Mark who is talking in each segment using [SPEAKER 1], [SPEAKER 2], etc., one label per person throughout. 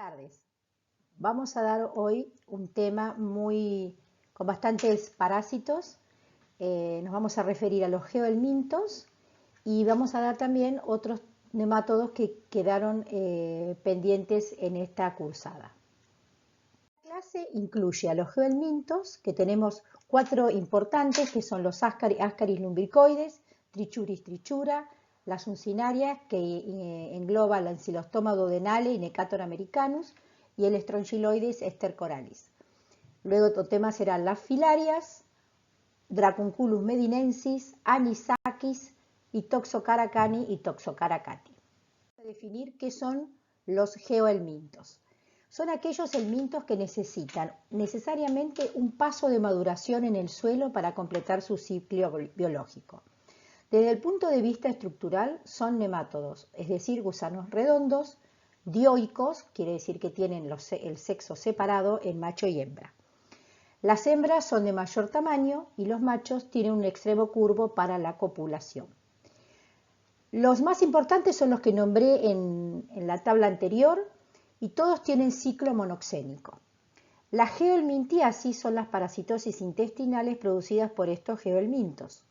[SPEAKER 1] Tardes. Vamos a dar hoy un tema con bastantes parásitos. Nos vamos a referir a los geohelmintos y vamos a dar también otros nemátodos que quedaron pendientes en esta cursada. La clase incluye a los geohelmintos, que tenemos 4 importantes, que son los Ascaris lumbricoides, Trichuris trichura, las uncinarias, que engloba la Ancylostoma duodenale y Necator americanus, y el Strongyloides stercoralis. Luego otro tema serán las filarias, Dracunculus medinensis, Anisakis, y Toxocaracani y Toxocaracati. Vamos a definir qué son los geohelmintos. Son aquellos helmintos que necesitan necesariamente un paso de maduración en el suelo para completar su ciclo biológico. Desde el punto de vista estructural son nemátodos, es decir, gusanos redondos, dioicos, quiere decir que tienen el sexo separado en macho y hembra. Las hembras son de mayor tamaño y los machos tienen un extremo curvo para la copulación. Los más importantes son los que nombré en la tabla anterior y todos tienen ciclo monoxénico. La geohelmintiasis son las parasitosis intestinales producidas por estos geohelmintos.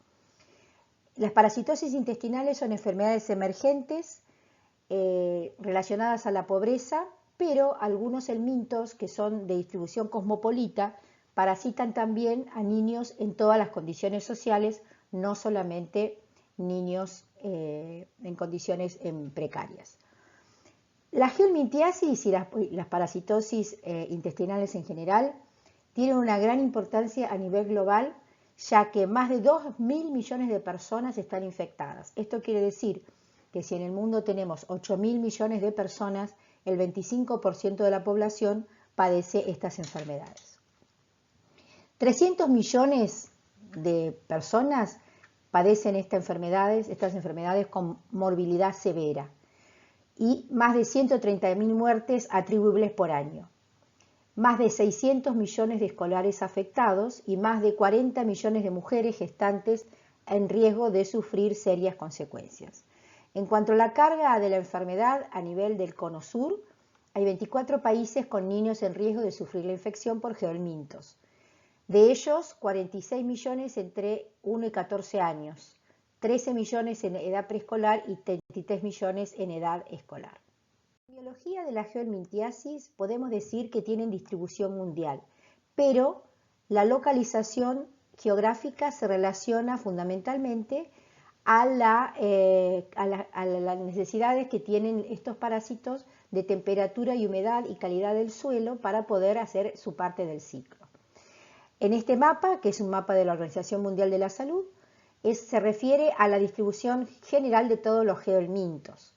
[SPEAKER 1] Las parasitosis intestinales son enfermedades emergentes relacionadas a la pobreza, pero algunos helmintos que son de distribución cosmopolita parasitan también a niños en todas las condiciones sociales, no solamente niños en condiciones precarias. La geohelmintiasis y las parasitosis intestinales en general tienen una gran importancia a nivel global, ya que más de 2.000 millones de personas están infectadas. Esto quiere decir que si en el mundo tenemos 8.000 millones de personas, el 25% de la población padece estas enfermedades. 300 millones de personas padecen estas enfermedades con morbilidad severa y más de 130.000 muertes atribuibles por año. Más de 600 millones de escolares afectados y más de 40 millones de mujeres gestantes en riesgo de sufrir serias consecuencias. En cuanto a la carga de la enfermedad a nivel del cono sur, hay 24 países con niños en riesgo de sufrir la infección por geohelmintos. De ellos, 46 millones entre 1 y 14 años, 13 millones en edad preescolar y 33 millones en edad escolar. En la biología de la geohelmintiasis podemos decir que tienen distribución mundial, pero la localización geográfica se relaciona fundamentalmente a las necesidades que tienen estos parásitos de temperatura y humedad y calidad del suelo para poder hacer su parte del ciclo. En este mapa, que es un mapa de la Organización Mundial de la Salud, se refiere a la distribución general de todos los geohelmintos.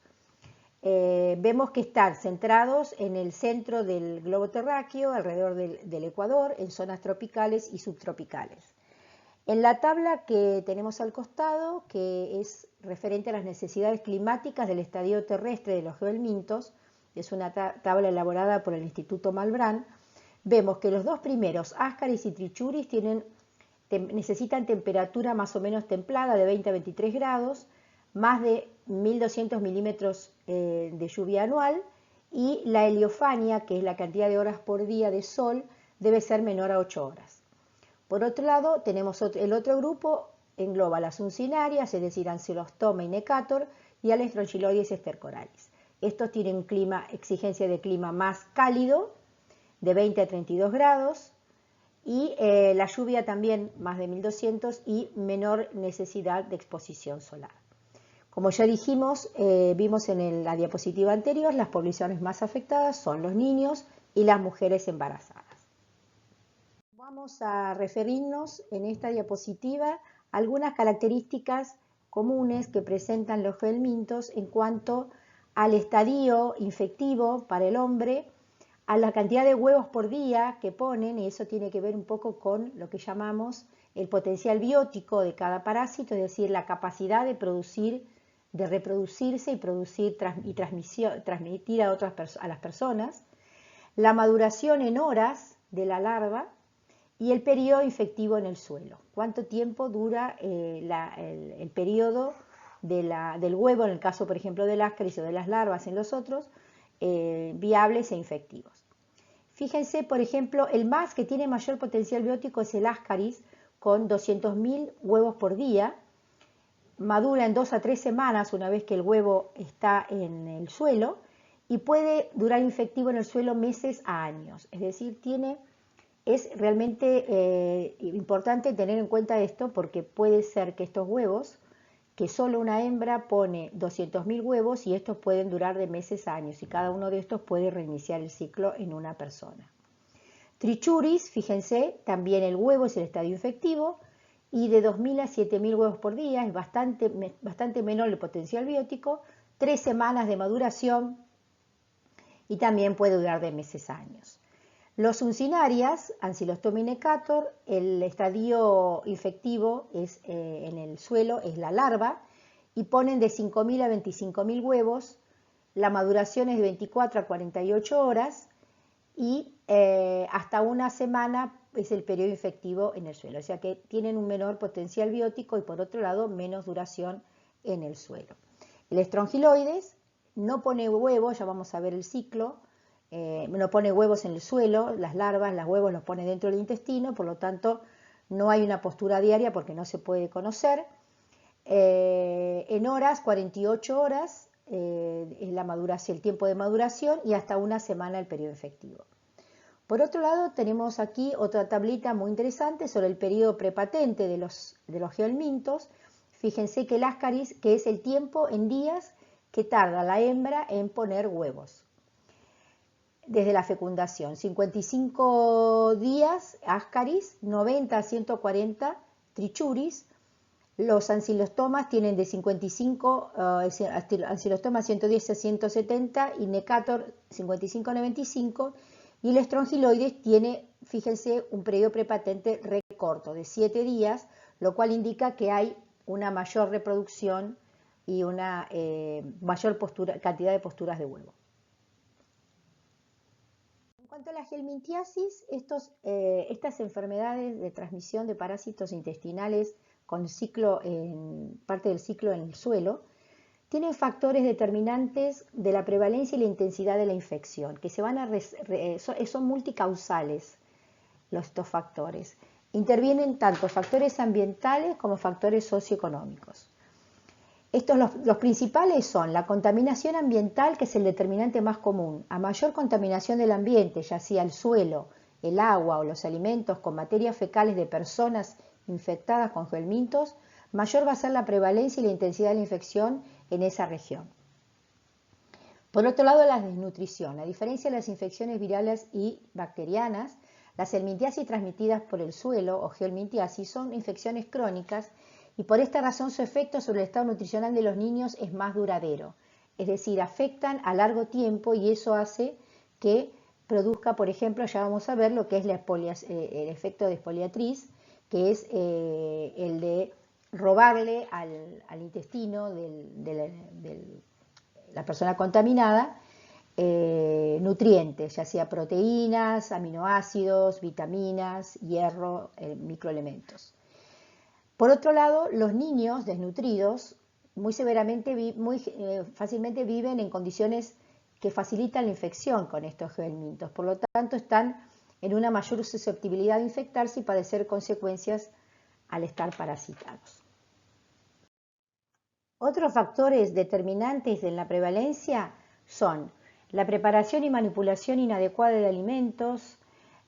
[SPEAKER 1] Vemos que están centrados en el centro del globo terráqueo, alrededor del Ecuador, en zonas tropicales y subtropicales. En la tabla que tenemos al costado, que es referente a las necesidades climáticas del estadio terrestre de los geohelmintos, es una tabla elaborada por el Instituto Malbrán, vemos que los dos primeros, Ascaris y Trichuris, necesitan temperatura más o menos templada de 20 a 23 grados, más de 1.200 milímetros de lluvia anual, y la heliofania, que es la cantidad de horas por día de sol, debe ser menor a 8 horas. Por otro lado, tenemos el otro grupo, engloba las uncinarias, es decir, Ancylostoma y Necator, y al Strongyloides stercoralis. Estos tienen exigencia de clima más cálido, de 20 a 32 grados, y la lluvia también más de 1.200 y menor necesidad de exposición solar. Como ya dijimos, vimos en la diapositiva anterior, las poblaciones más afectadas son los niños y las mujeres embarazadas. Vamos a referirnos en esta diapositiva a algunas características comunes que presentan los geohelmintos en cuanto al estadio infectivo para el hombre, a la cantidad de huevos por día que ponen, y eso tiene que ver un poco con lo que llamamos el potencial biótico de cada parásito, es decir, la capacidad de reproducirse y transmitir a las personas, la maduración en horas de la larva y el periodo infectivo en el suelo. ¿Cuánto tiempo dura el periodo del huevo, en el caso, por ejemplo, del Ascaris o de las larvas en los otros, viables e infectivos. Fíjense, por ejemplo, el más que tiene mayor potencial biótico es el Ascaris, con 200.000 huevos por día. Madura en 2 a 3 semanas una vez que el huevo está en el suelo y puede durar infectivo en el suelo meses a años. Es decir, es realmente importante tener en cuenta esto porque puede ser que estos huevos, que solo una hembra pone 200.000 huevos y estos pueden durar de meses a años y cada uno de estos puede reiniciar el ciclo en una persona. Trichuris, fíjense, también el huevo es el estadio infectivo y de 2.000 a 7.000 huevos por día, es bastante menor el potencial biótico, 3 semanas de maduración y también puede durar de meses a años. Los uncinarias, Ancylostomum necator, el estadio infectivo es, en el suelo es la larva y ponen de 5.000 a 25.000 huevos, la maduración es de 24 a 48 horas y hasta una semana es el periodo infectivo en el suelo, o sea que tienen un menor potencial biótico y por otro lado menos duración en el suelo. El estrongiloides no pone huevos, ya vamos a ver el ciclo, no pone huevos en el suelo, las larvas, los huevos los pone dentro del intestino, por lo tanto no hay una postura diaria porque no se puede conocer. En horas, 48 horas es la maduración, el tiempo de maduración y hasta una semana el periodo infectivo. Por otro lado, tenemos aquí otra tablita muy interesante sobre el periodo prepatente de los geohelmintos. Fíjense que el Ascaris, que es el tiempo en días que tarda la hembra en poner huevos. Desde la fecundación, 55 días Ascaris, 90 a 140 Trichuris. Los ancilostomas tienen de 55, ancilostoma 110 a 170 y Necator 55 a 95. Y el estrongiloides tiene, fíjense, un periodo prepatente re corto, de 7 días, lo cual indica que hay una mayor reproducción y una mayor cantidad de posturas de huevo. En cuanto a la helminthiasis, estas enfermedades de transmisión de parásitos intestinales con parte del ciclo en el suelo, tienen factores determinantes de la prevalencia y la intensidad de la infección, que son multicausales estos factores. Intervienen tanto factores ambientales como factores socioeconómicos. Los principales son la contaminación ambiental, que es el determinante más común. A mayor contaminación del ambiente, ya sea el suelo, el agua o los alimentos con materias fecales de personas infectadas con geohelmintos, mayor va a ser la prevalencia y la intensidad de la infección en esa región. Por otro lado, la desnutrición. A diferencia de las infecciones virales y bacterianas, las helminthiasis transmitidas por el suelo o geohelminthiasis son infecciones crónicas y por esta razón su efecto sobre el estado nutricional de los niños es más duradero. Es decir, afectan a largo tiempo y eso hace que produzca, por ejemplo, ya vamos a ver lo que es el efecto de espoliatriz, que es el de robarle al intestino de la persona contaminada nutrientes, ya sea proteínas, aminoácidos, vitaminas, hierro, microelementos. Por otro lado, los niños desnutridos muy fácilmente viven en condiciones que facilitan la infección con estos geohelmintos, por lo tanto están en una mayor susceptibilidad de infectarse y padecer consecuencias al estar parasitados. Otros factores determinantes en la prevalencia son la preparación y manipulación inadecuada de alimentos,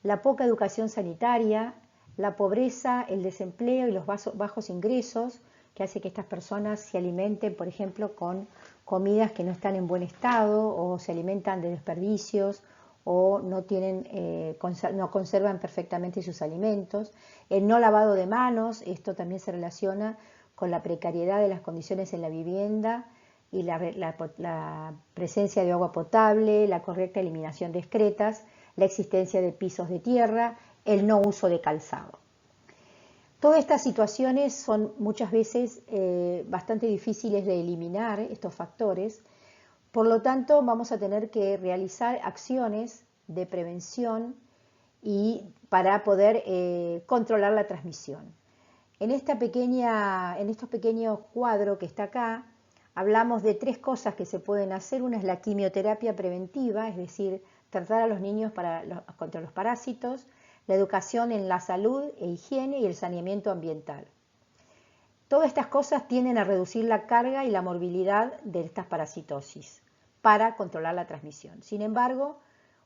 [SPEAKER 1] la poca educación sanitaria, la pobreza, el desempleo y los bajos ingresos, que hace que estas personas se alimenten, por ejemplo, con comidas que no están en buen estado o se alimentan de desperdicios o no conservan perfectamente sus alimentos. El no lavado de manos, esto también se relaciona con la precariedad de las condiciones en la vivienda y la presencia de agua potable, la correcta eliminación de excretas, la existencia de pisos de tierra, el no uso de calzado. Todas estas situaciones son muchas veces bastante difíciles de eliminar, estos factores. Por lo tanto, vamos a tener que realizar acciones de prevención para poder controlar la transmisión. En estos pequeños cuadros que está acá, hablamos de 3 cosas que se pueden hacer. Una es la quimioterapia preventiva, es decir, tratar a los niños contra los parásitos, la educación en la salud e higiene y el saneamiento ambiental. Todas estas cosas tienden a reducir la carga y la morbilidad de estas parasitosis para controlar la transmisión. Sin embargo,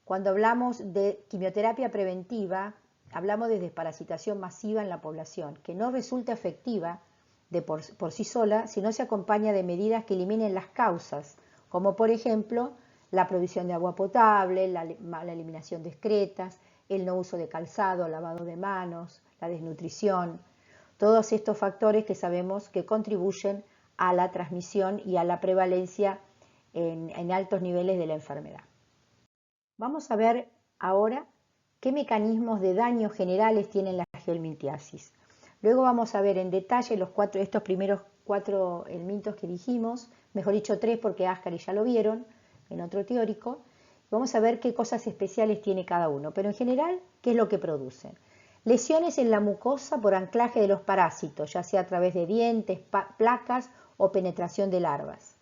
[SPEAKER 1] cuando hablamos de quimioterapia preventiva, hablamos de desparasitación masiva en la población, que no resulta efectiva por sí sola si no se acompaña de medidas que eliminen las causas, como por ejemplo la provisión de agua potable, la eliminación de excretas, el no uso de calzado, lavado de manos, la desnutrición, todos estos factores que sabemos que contribuyen a la transmisión y a la prevalencia en altos niveles de la enfermedad. Vamos a ver ahora qué mecanismos de daño generales tiene la geohelmintiasis. Luego vamos a ver en detalle estos primeros 4 helmintos que dijimos, mejor dicho 3 porque Ascari ya lo vieron en otro teórico. Vamos a ver qué cosas especiales tiene cada uno, pero en general, ¿qué es lo que producen? Lesiones en la mucosa por anclaje de los parásitos, ya sea a través de dientes, placas o penetración de larvas.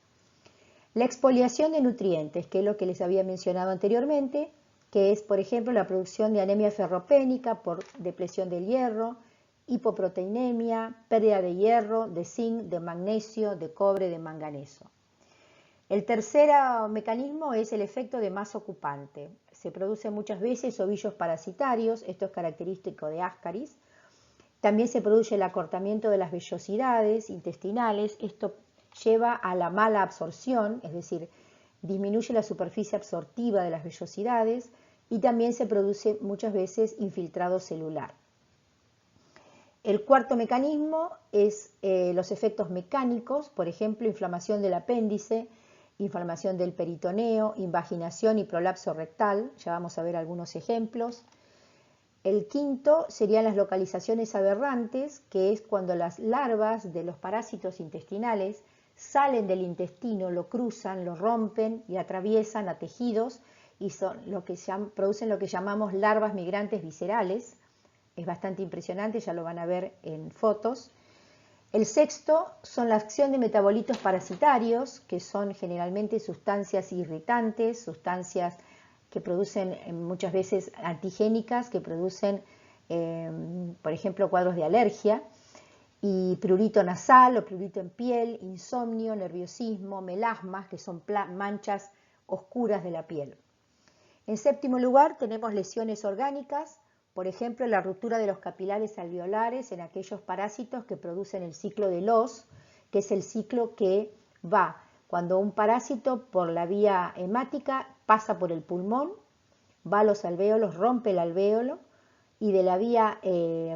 [SPEAKER 1] La expoliación de nutrientes, que es lo que les había mencionado anteriormente, que es, por ejemplo, la producción de anemia ferropénica por depresión del hierro, hipoproteinemia, pérdida de hierro, de zinc, de magnesio, de cobre, de manganeso. El tercer mecanismo es el efecto de masa ocupante. Se producen muchas veces ovillos parasitarios, esto es característico de Ascaris. También se produce el acortamiento de las vellosidades intestinales, esto lleva a la mala absorción, es decir, disminuye la superficie absortiva de las vellosidades y también se produce muchas veces infiltrado celular. El cuarto mecanismo es los efectos mecánicos, por ejemplo, inflamación del apéndice, inflamación del peritoneo, invaginación y prolapso rectal, ya vamos a ver algunos ejemplos. El quinto serían las localizaciones aberrantes, que es cuando las larvas de los parásitos intestinales salen del intestino, lo cruzan, lo rompen y atraviesan a tejidos y producen lo que llamamos larvas migrantes viscerales. Es bastante impresionante, ya lo van a ver en fotos. El sexto son la acción de metabolitos parasitarios, que son generalmente sustancias irritantes, sustancias que producen muchas veces antigénicas, que producen, por ejemplo, cuadros de alergia, y prurito nasal o prurito en piel, insomnio, nerviosismo, melasmas, que son manchas oscuras de la piel. En séptimo lugar, tenemos lesiones orgánicas, por ejemplo, la ruptura de los capilares alveolares en aquellos parásitos que producen el ciclo de Loos, que es el ciclo que va cuando un parásito por la vía hemática pasa por el pulmón, va a los alvéolos, rompe el alvéolo y de la vía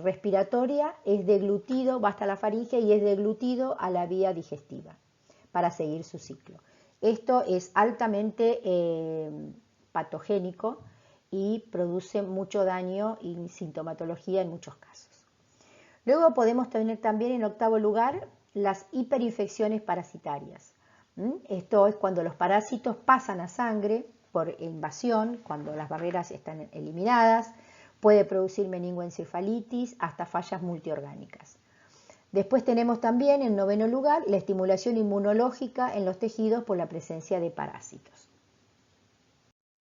[SPEAKER 1] respiratoria es deglutido, va hasta la faringe y es deglutido a la vía digestiva para seguir su ciclo. Esto es altamente patogénico y produce mucho daño y sintomatología en muchos casos. Luego podemos tener también en octavo lugar las hiperinfecciones parasitarias. Esto es cuando los parásitos pasan a sangre por invasión, cuando las barreras están eliminadas, puede producir meningoencefalitis hasta fallas multiorgánicas. Después tenemos también en noveno lugar la estimulación inmunológica en los tejidos por la presencia de parásitos.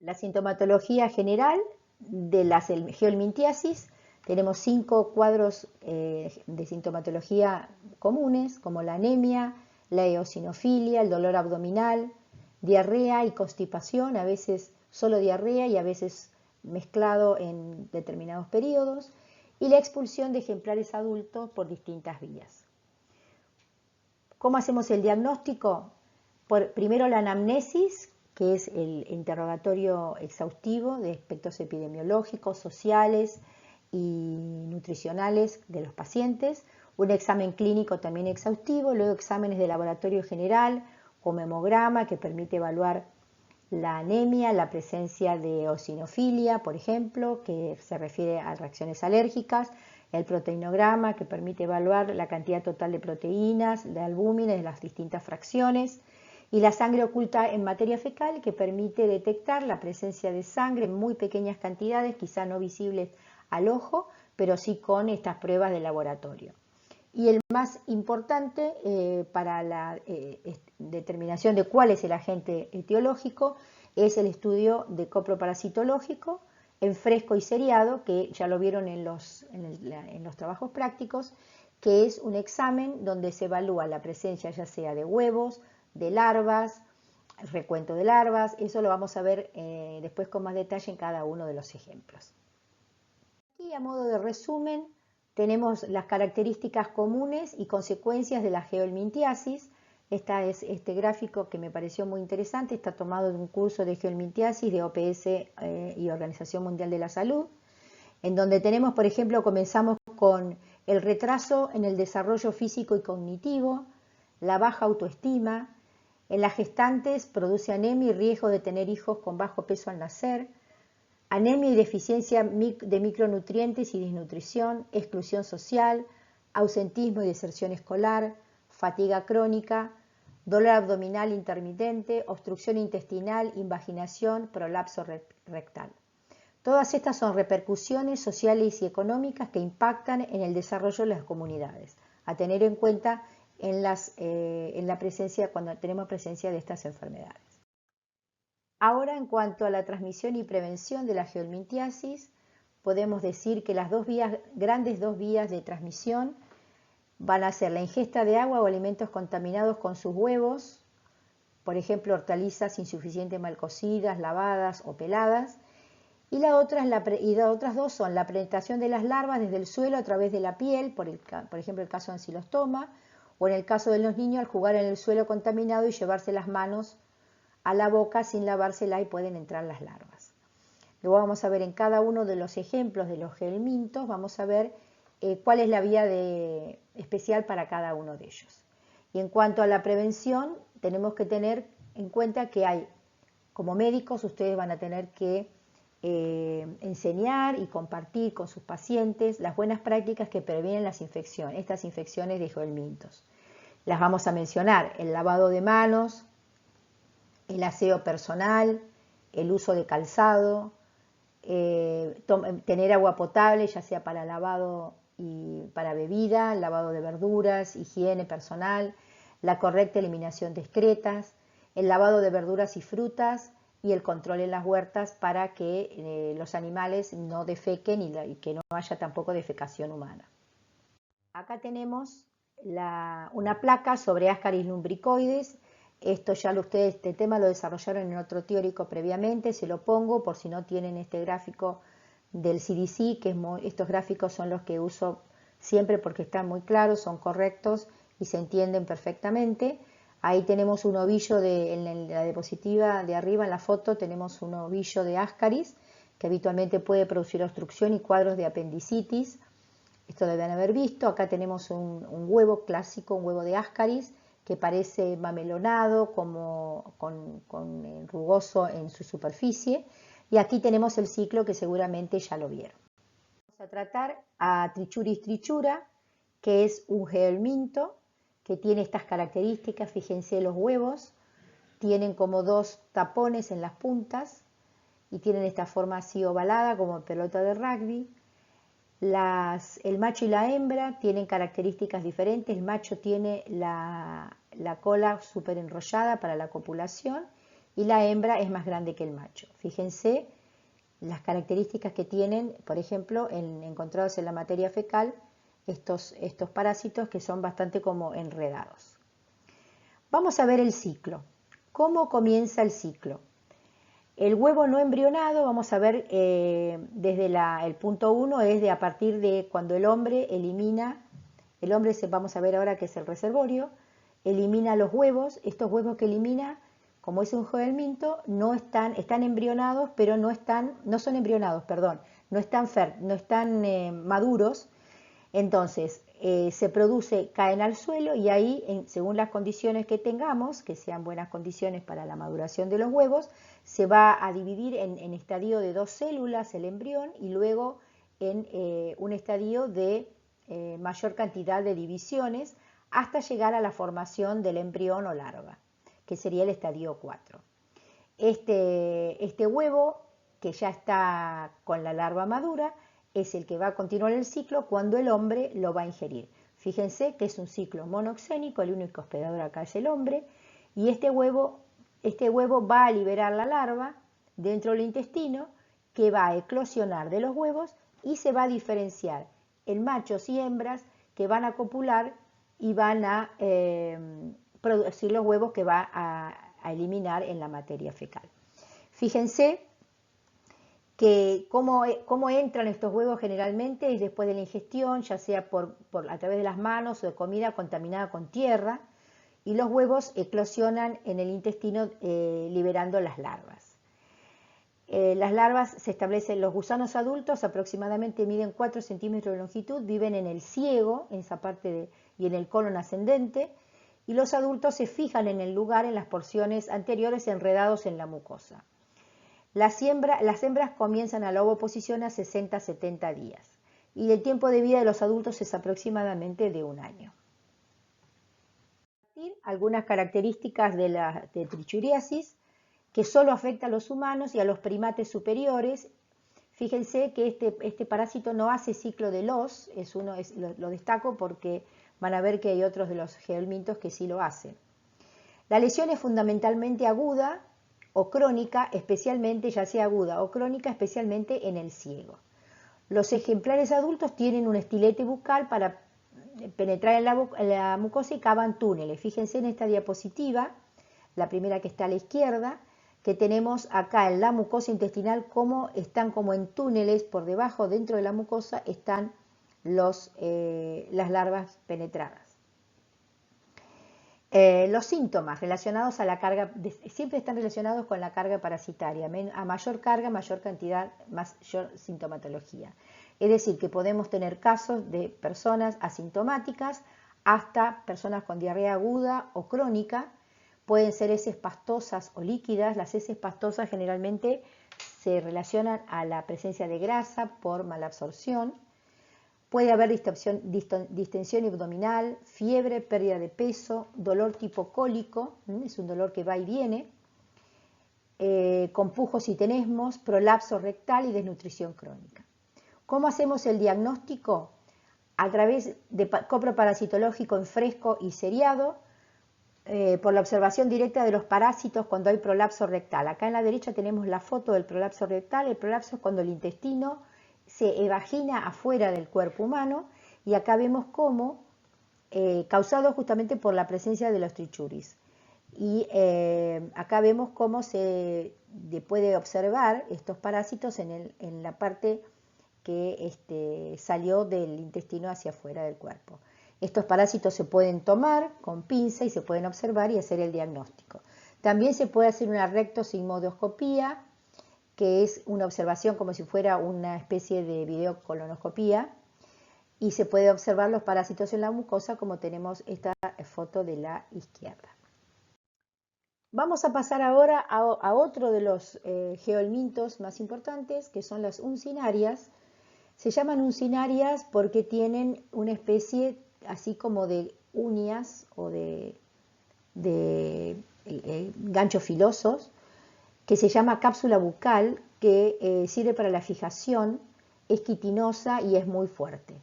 [SPEAKER 1] La sintomatología general de la geohelmintiasis, tenemos 5 cuadros de sintomatología comunes, como la anemia, la eosinofilia, el dolor abdominal, diarrea y constipación, a veces solo diarrea y a veces mezclado en determinados periodos, y la expulsión de ejemplares adultos por distintas vías. ¿Cómo hacemos el diagnóstico? Primero la anamnesis, que es el interrogatorio exhaustivo de aspectos epidemiológicos, sociales y nutricionales de los pacientes, un examen clínico también exhaustivo, luego exámenes de laboratorio general, como hemograma, que permite evaluar la anemia, la presencia de eosinofilia, por ejemplo, que se refiere a reacciones alérgicas, el proteinograma, que permite evaluar la cantidad total de proteínas, de albúmina de las distintas fracciones, y la sangre oculta en materia fecal, que permite detectar la presencia de sangre en muy pequeñas cantidades, quizá no visibles al ojo, pero sí con estas pruebas de laboratorio. Y el más importante para la determinación de cuál es el agente etiológico es el estudio de coproparasitológico en fresco y seriado, que ya lo vieron en los trabajos prácticos, que es un examen donde se evalúa la presencia ya sea de huevos, de larvas, el recuento de larvas. Eso lo vamos a ver después con más detalle en cada uno de los ejemplos. Aquí, a modo de resumen, tenemos las características comunes y consecuencias de la geohelmintiasis. Este gráfico que me pareció muy interesante, está tomado de un curso de geohelmintiasis de OPS y Organización Mundial de la Salud, en donde tenemos, por ejemplo, comenzamos con el retraso en el desarrollo físico y cognitivo, la baja autoestima. En las gestantes produce anemia y riesgo de tener hijos con bajo peso al nacer, anemia y deficiencia de micronutrientes y desnutrición, exclusión social, ausentismo y deserción escolar, fatiga crónica, dolor abdominal intermitente, obstrucción intestinal, invaginación, prolapso rectal. Todas estas son repercusiones sociales y económicas que impactan en el desarrollo de las comunidades, a tener en cuenta en la presencia, cuando tenemos presencia de estas enfermedades. Ahora, en cuanto a la transmisión y prevención de la geohelmintiasis, podemos decir que las grandes dos vías de transmisión van a ser la ingesta de agua o alimentos contaminados con sus huevos, por ejemplo, hortalizas insuficientemente mal cocidas, lavadas o peladas, y las otras dos son la penetración de las larvas desde el suelo a través de la piel, por ejemplo el caso de ancilostoma, o en el caso de los niños al jugar en el suelo contaminado y llevarse las manos a la boca sin lavársela y pueden entrar las larvas. Luego vamos a ver en cada uno de los ejemplos de los geohelmintos, vamos a ver cuál es la vía especial para cada uno de ellos. Y en cuanto a la prevención, tenemos que tener en cuenta que como médicos, ustedes van a tener que enseñar y compartir con sus pacientes las buenas prácticas que previenen estas infecciones de geohelmintos. Las vamos a mencionar: el lavado de manos, el aseo personal, el uso de calzado, tener agua potable, ya sea para lavado y para bebida, lavado de verduras, higiene personal, la correcta eliminación de excretas, el lavado de verduras y frutas y el control en las huertas para que los animales no defequen y que no haya tampoco defecación humana. Acá tenemos una placa sobre Ascaris lumbricoides. Esto ya este tema lo desarrollaron en otro teórico previamente, se lo pongo por si no tienen este gráfico del CDC, estos gráficos son los que uso siempre porque están muy claros, son correctos y se entienden perfectamente. Ahí tenemos un ovillo en la diapositiva de arriba, en la foto, tenemos un ovillo de Ascaris que habitualmente puede producir obstrucción y cuadros de apendicitis. Esto deben haber visto. Acá tenemos un huevo clásico, un huevo de Ascaris, que parece mamelonado, con rugoso en su superficie. Y aquí tenemos el ciclo que seguramente ya lo vieron. Vamos a tratar a Trichuris trichura, que es un geohelminto que tiene estas características. Fíjense, los huevos tienen como dos tapones en las puntas y tienen esta forma así ovalada como pelota de rugby. El macho y la hembra tienen características diferentes. El macho tiene la cola súper enrollada para la copulación y la hembra es más grande que el macho. Fíjense las características que tienen, por ejemplo, encontrados en la materia fecal, estos parásitos que son bastante como enredados. Vamos a ver el ciclo. ¿Cómo comienza el ciclo? El huevo no embrionado, vamos a ver desde el punto 1, es a partir de cuando el hombre elimina, vamos a ver ahora que es el reservorio, elimina los huevos. Estos huevos que elimina, como es un geohelminto, están embrionados, pero no están maduros. Entonces caen al suelo y ahí, según las condiciones que tengamos, que sean buenas condiciones para la maduración de los huevos, se va a dividir en estadio de 2 células el embrión y luego en un estadio de mayor cantidad de divisiones hasta llegar a la formación del embrión o larva, que sería el estadio 4. Este huevo, que ya está con la larva madura, es el que va a continuar el ciclo cuando el hombre lo va a ingerir. Fíjense que es un ciclo monoxénico, el único hospedador acá es el hombre, y este huevo va a liberar la larva dentro del intestino, que va a eclosionar de los huevos y se va a diferenciar en machos y hembras que van a copular y van a producir los huevos que va a eliminar en la materia fecal. Fíjense que cómo entran estos huevos generalmente es después de la ingestión, ya sea a través de las manos o de comida contaminada con tierra, y los huevos eclosionan en el intestino liberando las larvas. Las larvas se establecen, los gusanos adultos aproximadamente miden 4 centímetros de longitud, viven en el ciego, en esa parte y en el colon ascendente, y los adultos se fijan en el lugar en las porciones anteriores enredados en la mucosa. Las hembras comienzan a la ovoposición a 60-70 días y el tiempo de vida de los adultos es aproximadamente de 1 año. Algunas características de la trichuriasis que solo afecta a los humanos y a los primates superiores. Fíjense que este parásito no hace ciclo de los, lo destaco porque van a ver que hay otros de los geohelmintos que sí lo hacen. La lesión es fundamentalmente aguda o crónica, especialmente, ya sea aguda o crónica, especialmente en el ciego. Los ejemplares adultos tienen un estilete bucal para penetrar en la mucosa y cavan túneles. Fíjense en esta diapositiva, la primera que está a la izquierda, que tenemos acá en la mucosa intestinal cómo están como en túneles por debajo, dentro de la mucosa, están las larvas penetradas. Los síntomas relacionados a la carga, siempre están relacionados con la carga parasitaria. A mayor carga, mayor cantidad, mayor sintomatología. Es decir, que podemos tener casos de personas asintomáticas hasta personas con diarrea aguda o crónica. Pueden ser heces pastosas o líquidas. Las heces pastosas generalmente se relacionan a la presencia de grasa por malabsorción. Puede haber distensión abdominal, fiebre, pérdida de peso, dolor tipo cólico, es un dolor que va y viene, con pujos y tenesmos, prolapso rectal y desnutrición crónica. ¿Cómo hacemos el diagnóstico? A través de copro parasitológico en fresco y seriado, por la observación directa de los parásitos cuando hay prolapso rectal. Acá en la derecha tenemos la foto del prolapso rectal. El prolapso es cuando el intestino se evagina afuera del cuerpo humano, y acá vemos cómo, causado justamente por la presencia de los trichuris. Y acá vemos cómo se puede observar estos parásitos en la parte que salió del intestino hacia afuera del cuerpo. Estos parásitos se pueden tomar con pinza y se pueden observar y hacer el diagnóstico. También se puede hacer una rectosigmoidoscopía, que es una observación como si fuera una especie de videocolonoscopía, y se puede observar los parásitos en la mucosa, como tenemos esta foto de la izquierda. Vamos a pasar ahora a otro de los geohelmintos más importantes, que son las uncinarias. Se llaman uncinarias porque tienen una especie así como de uñas o de ganchos filosos, que se llama cápsula bucal, que sirve para la fijación, es quitinosa y es muy fuerte.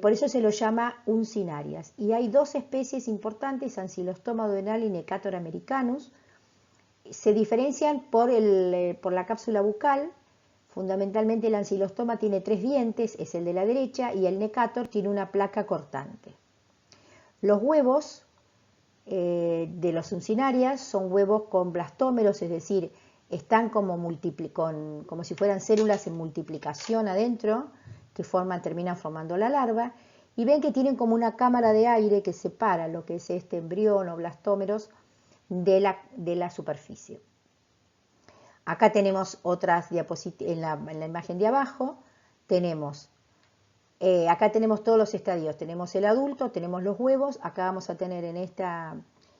[SPEAKER 1] Por eso se lo llama uncinarias. Y hay dos especies importantes, Ancylostoma duodenale y Necator americanus. Se diferencian por la cápsula bucal. Fundamentalmente el ancylostoma tiene 3 dientes, es el de la derecha, y el Necator tiene una placa cortante. Los huevos de los uncinarias son huevos con blastómeros, es decir, están como si fueran células en multiplicación adentro, que terminan formando la larva, y ven que tienen como una cámara de aire que separa lo que es este embrión o blastómeros de la superficie. Acá tenemos otras diapositivas, en la imagen de abajo tenemos, acá tenemos todos los estadios, tenemos el adulto, tenemos los huevos, acá vamos a tener en esta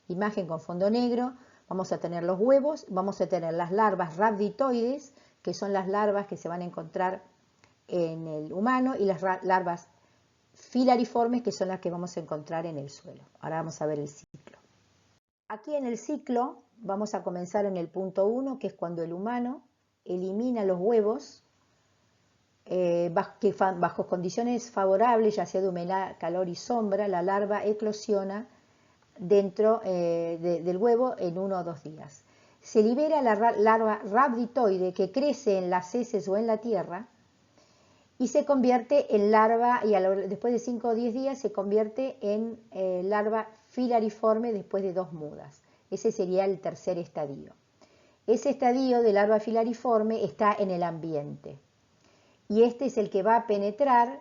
[SPEAKER 1] imagen con fondo negro, vamos a tener los huevos, vamos a tener las larvas rhabditoides, que son las larvas que se van a encontrar en el humano, y las larvas filariformes, que son las que vamos a encontrar en el suelo. Ahora vamos a ver el ciclo. Aquí en el ciclo vamos a comenzar en el punto 1, que es cuando el humano elimina los huevos bajo condiciones favorables, ya sea de humedad, calor y sombra, la larva eclosiona dentro del huevo en 1 o 2 días. Se libera la larva rhabditoide que crece en las heces o en la tierra y se convierte en larva, y después de 5 o 10 días se convierte en larva filariforme después de 2 mudas. Ese sería el tercer estadio. Ese estadio de larva filariforme está en el ambiente y este es el que va a penetrar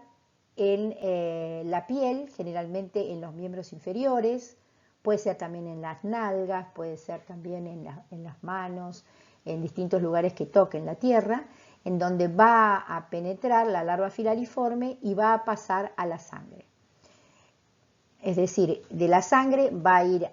[SPEAKER 1] en la piel, generalmente en los miembros inferiores, puede ser también en las nalgas, puede ser también en las manos, en distintos lugares que toquen la tierra, en donde va a penetrar la larva filariforme y va a pasar a la sangre. Es decir, de la sangre va a ir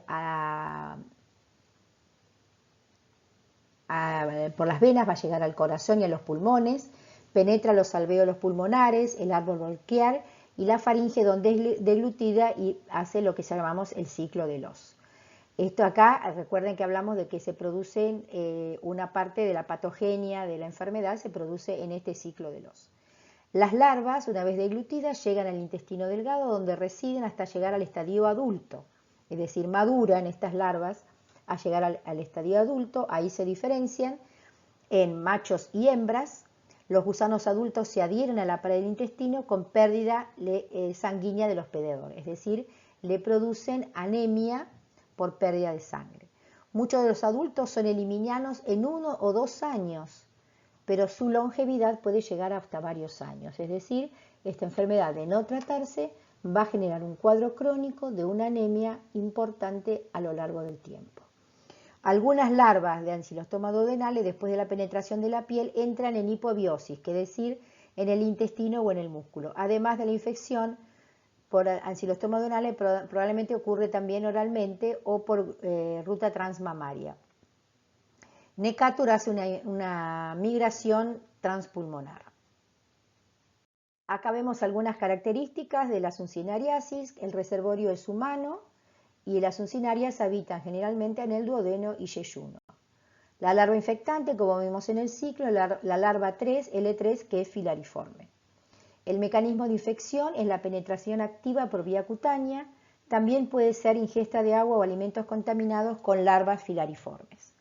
[SPEAKER 1] por las venas, va a llegar al corazón y a los pulmones, penetra los alvéolos pulmonares, el árbol bronquial y la faringe, donde es deglutida y hace lo que llamamos el ciclo de Loos. Esto acá, recuerden que hablamos de que se produce una parte de la patogenia de la enfermedad, se produce en este ciclo de Loos. Las larvas, una vez deglutidas, llegan al intestino delgado, donde residen hasta llegar al estadio adulto, es decir, maduran estas larvas a llegar al estadio adulto. Ahí se diferencian en machos y hembras. Los gusanos adultos se adhieren a la pared del intestino con pérdida sanguínea del hospedador, es decir, le producen anemia por pérdida de sangre. Muchos de los adultos son eliminados en 1 o 2 años, pero su longevidad puede llegar hasta varios años, es decir, esta enfermedad, de no tratarse, va a generar un cuadro crónico de una anemia importante a lo largo del tiempo. Algunas larvas de Ancylostoma duodenale, después de la penetración de la piel, entran en hipobiosis, que es decir, en el intestino o en el músculo. Además de la infección por Ancylostoma duodenale, probablemente ocurre también oralmente o por ruta transmamaria. Necatur hace una migración transpulmonar. Acá vemos algunas características de las uncinariasis. El reservorio es humano y las uncinarias habitan generalmente en el duodeno y yeyuno. La larva infectante, como vimos en el ciclo, la larva 3, L3, que es filariforme. El mecanismo de infección es la penetración activa por vía cutánea. También puede ser ingesta de agua o alimentos contaminados con larvas filariformes.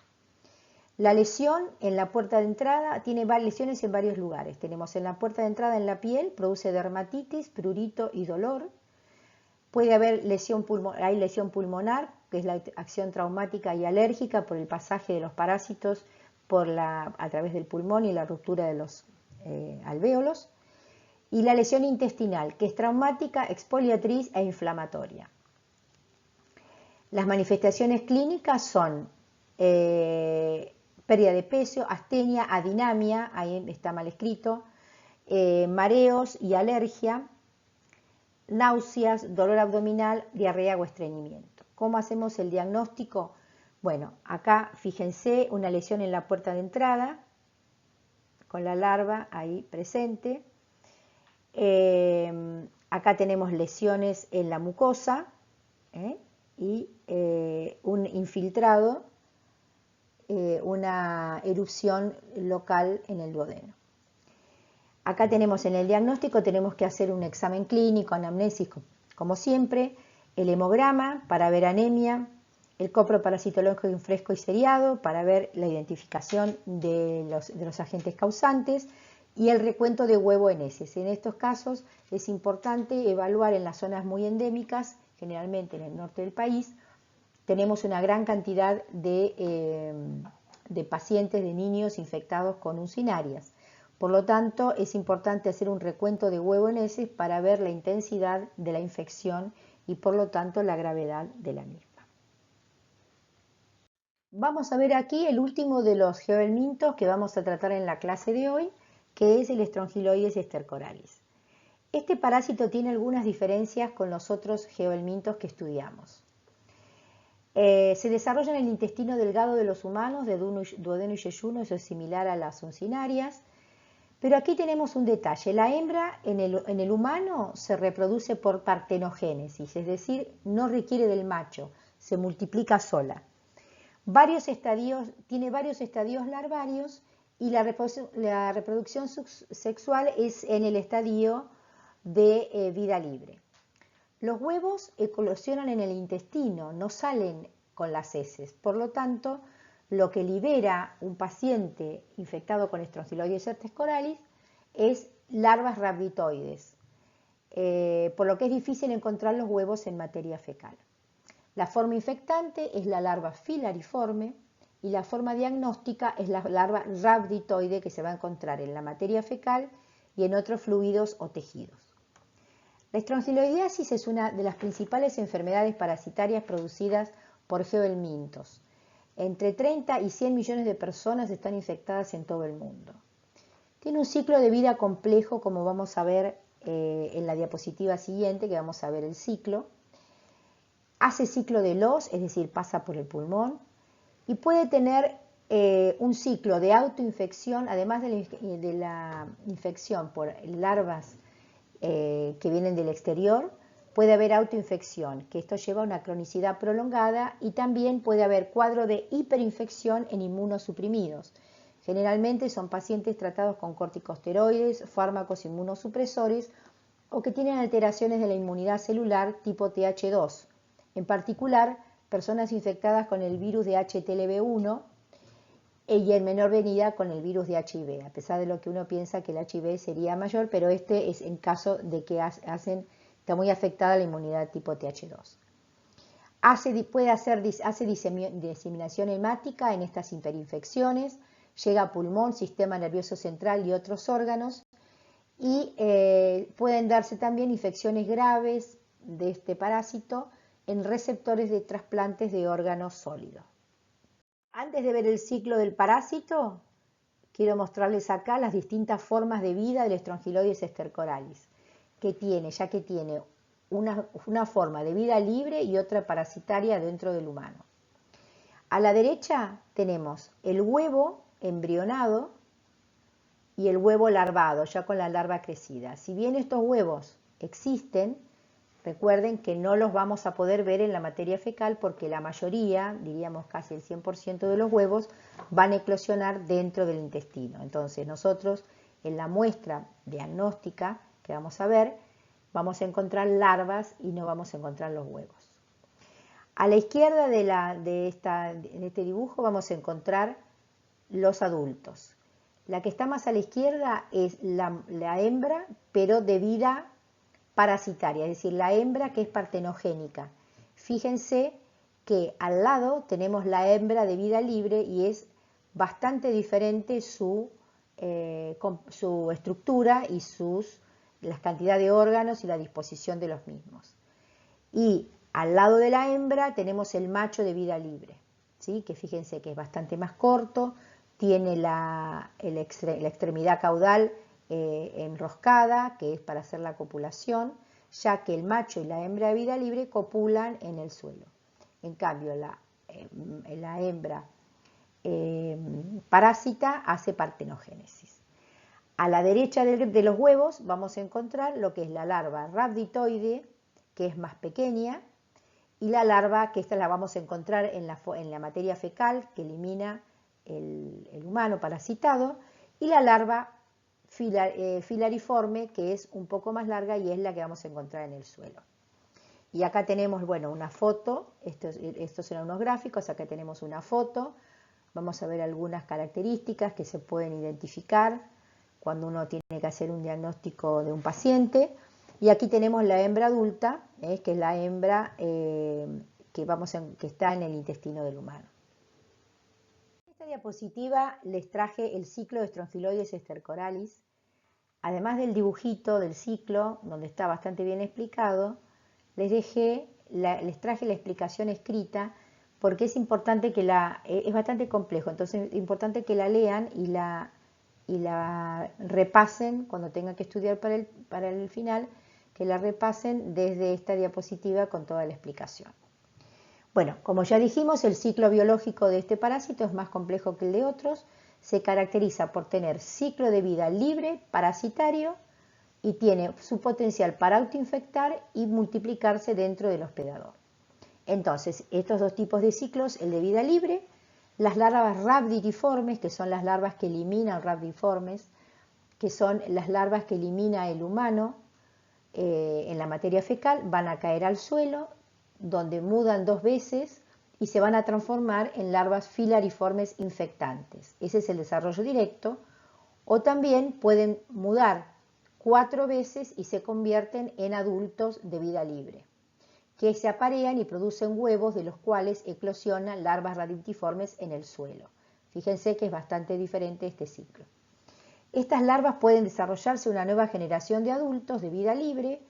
[SPEAKER 1] La lesión en la puerta de entrada tiene lesiones en varios lugares. Tenemos en la puerta de entrada en la piel, produce dermatitis, prurito y dolor. Puede haber lesión pulmonar, que es la acción traumática y alérgica por el pasaje de los parásitos a través del pulmón y la ruptura de los alvéolos. Y la lesión intestinal, que es traumática, exfoliatriz e inflamatoria. Las manifestaciones clínicas son pérdida de peso, astenia, adinamia, ahí está mal escrito, mareos y alergia, náuseas, dolor abdominal, diarrea o estreñimiento. ¿Cómo hacemos el diagnóstico? Bueno, acá fíjense una lesión en la puerta de entrada, con la larva ahí presente. Acá tenemos lesiones en la mucosa y un infiltrado, una erupción local en el duodeno. Acá tenemos en el diagnóstico, tenemos que hacer un examen clínico, anamnesis, como siempre, el hemograma para ver anemia, el copro parasitológico fresco y seriado para ver la identificación de los agentes causantes y el recuento de huevo en heces. En estos casos es importante evaluar en las zonas muy endémicas, generalmente en el norte del país, tenemos una gran cantidad de pacientes, de niños infectados con uncinarias. Por lo tanto, es importante hacer un recuento de huevo en heces para ver la intensidad de la infección y por lo tanto la gravedad de la misma. Vamos a ver aquí el último de los geohelmintos que vamos a tratar en la clase de hoy, que es el Strongyloides stercoralis. Este parásito tiene algunas diferencias con los otros geohelmintos que estudiamos. Se desarrolla en el intestino delgado de los humanos, de duodeno y yeyuno, eso es similar a las uncinarias. Pero aquí tenemos un detalle, la hembra en el humano se reproduce por partenogénesis, es decir, no requiere del macho, se multiplica sola. Tiene varios estadios larvarios y la reproducción sexual es en el estadio de vida libre. Los huevos eclosionan en el intestino, no salen con las heces. Por lo tanto, lo que libera un paciente infectado con Strongyloides cercoralis es larvas rhabditoides, por lo que es difícil encontrar los huevos en materia fecal. La forma infectante es la larva filariforme y la forma diagnóstica es la larva rhabditoide que se va a encontrar en la materia fecal y en otros fluidos o tejidos. La estrongiloidiasis es una de las principales enfermedades parasitarias producidas por geohelmintos. Entre 30 y 100 millones de personas están infectadas en todo el mundo. Tiene un ciclo de vida complejo, como vamos a ver en la diapositiva siguiente, que vamos a ver el ciclo. Hace ciclo de Loss, es decir, pasa por el pulmón, y puede tener un ciclo de autoinfección, además de la infección por larvas que vienen del exterior, puede haber autoinfección, que esto lleva a una cronicidad prolongada, y también puede haber cuadro de hiperinfección en inmunosuprimidos. Generalmente son pacientes tratados con corticosteroides, fármacos inmunosupresores o que tienen alteraciones de la inmunidad celular tipo Th2. En particular, personas infectadas con el virus de HTLV1 y en menor medida con el virus de HIV, a pesar de lo que uno piensa que el HIV sería mayor, pero este es en caso de que está muy afectada la inmunidad tipo Th2. Hace diseminación hemática en estas hiperinfecciones, llega a pulmón, sistema nervioso central y otros órganos, y pueden darse también infecciones graves de este parásito en receptores de trasplantes de órganos sólidos. Antes de ver el ciclo del parásito, quiero mostrarles acá las distintas formas de vida del Strongyloides stercoralis, que tiene una forma de vida libre y otra parasitaria dentro del humano. A la derecha tenemos el huevo embrionado y el huevo larvado, ya con la larva crecida. Si bien estos huevos existen, recuerden que no los vamos a poder ver en la materia fecal porque la mayoría, diríamos casi el 100% de los huevos, van a eclosionar dentro del intestino. Entonces nosotros en la muestra diagnóstica que vamos a ver, vamos a encontrar larvas y no vamos a encontrar los huevos. A la izquierda de este dibujo vamos a encontrar los adultos. La que está más a la izquierda es la hembra, pero de vida parasitaria, es decir, la hembra que es partenogénica. Fíjense que al lado tenemos la hembra de vida libre y es bastante diferente su estructura y la cantidad de órganos y la disposición de los mismos. Y al lado de la hembra tenemos el macho de vida libre, ¿sí? Que fíjense que es bastante más corto, tiene la extremidad caudal enroscada, que es para hacer la copulación, ya que el macho y la hembra de vida libre copulan en el suelo. En cambio, la hembra parásita hace partenogénesis. A la derecha de los huevos vamos a encontrar lo que es la larva rhabditoide, que es más pequeña, y la larva, que esta la vamos a encontrar en la materia fecal, que elimina el humano parasitado, y la larva filariforme, que es un poco más larga y es la que vamos a encontrar en el suelo. Y acá tenemos, bueno, una foto, estos eran unos gráficos, acá tenemos una foto, vamos a ver algunas características que se pueden identificar cuando uno tiene que hacer un diagnóstico de un paciente. Y aquí tenemos la hembra adulta, que es la hembra que está en el intestino del humano. En esta diapositiva les traje el ciclo de Strongyloides stercoralis. Además del dibujito del ciclo, donde está bastante bien explicado, les traje la explicación escrita porque es importante es bastante complejo, entonces es importante que la lean y la repasen cuando tengan que estudiar para el final, que la repasen desde esta diapositiva con toda la explicación. Bueno, como ya dijimos, el ciclo biológico de este parásito es más complejo que el de otros. Se caracteriza por tener ciclo de vida libre, parasitario, y tiene su potencial para autoinfectar y multiplicarse dentro del hospedador. Entonces, estos dos tipos de ciclos, el de vida libre, las larvas rhabditiformes, que son las larvas que eliminan rhabdiformes, que son las larvas que elimina el humano en la materia fecal, van a caer al suelo, donde mudan 2 veces y se van a transformar en larvas filariformes infectantes. Ese es el desarrollo directo. O también pueden mudar 4 veces y se convierten en adultos de vida libre, que se aparean y producen huevos de los cuales eclosionan larvas rhabditiformes en el suelo. Fíjense que es bastante diferente este ciclo. Estas larvas pueden desarrollarse una nueva generación de adultos de vida libre,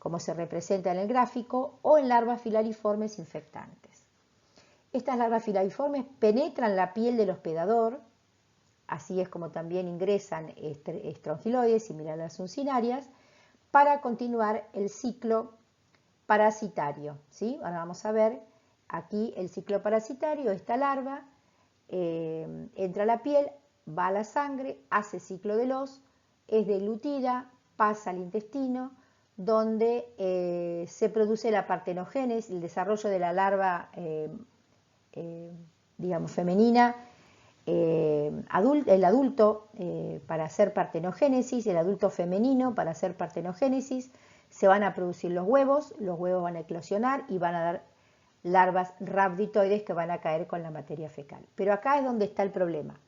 [SPEAKER 1] como se representa en el gráfico, o en larvas filariformes infectantes. Estas larvas filariformes penetran la piel del hospedador, así es como también ingresan estrongiloides similares a las uncinarias, para continuar el ciclo parasitario, ¿sí? Ahora vamos a ver aquí el ciclo parasitario. Esta larva entra a la piel, va a la sangre, hace ciclo de Loss, es deglutida, pasa al intestino, donde se produce la partenogénesis, el desarrollo de la larva digamos femenina, el adulto para hacer partenogénesis, el adulto femenino para hacer partenogénesis. Se van a producir los huevos van a eclosionar y van a dar larvas rhabditoides que van a caer con la materia fecal. Pero acá es donde está el problema.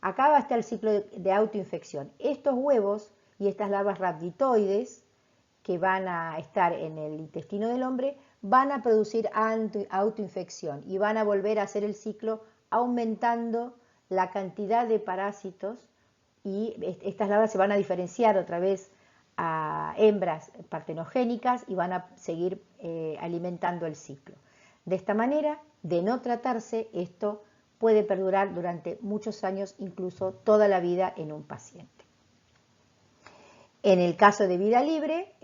[SPEAKER 1] Acá va a estar el ciclo de autoinfección. Estos huevos y estas larvas rhabditoides que van a estar en el intestino del hombre van a producir autoinfección y van a volver a hacer el ciclo aumentando la cantidad de parásitos, y estas larvas se van a diferenciar otra vez a hembras partenogénicas y van a seguir alimentando el ciclo. De esta manera, de no tratarse, esto puede perdurar durante muchos años, incluso toda la vida en un paciente. En el caso de vida libre,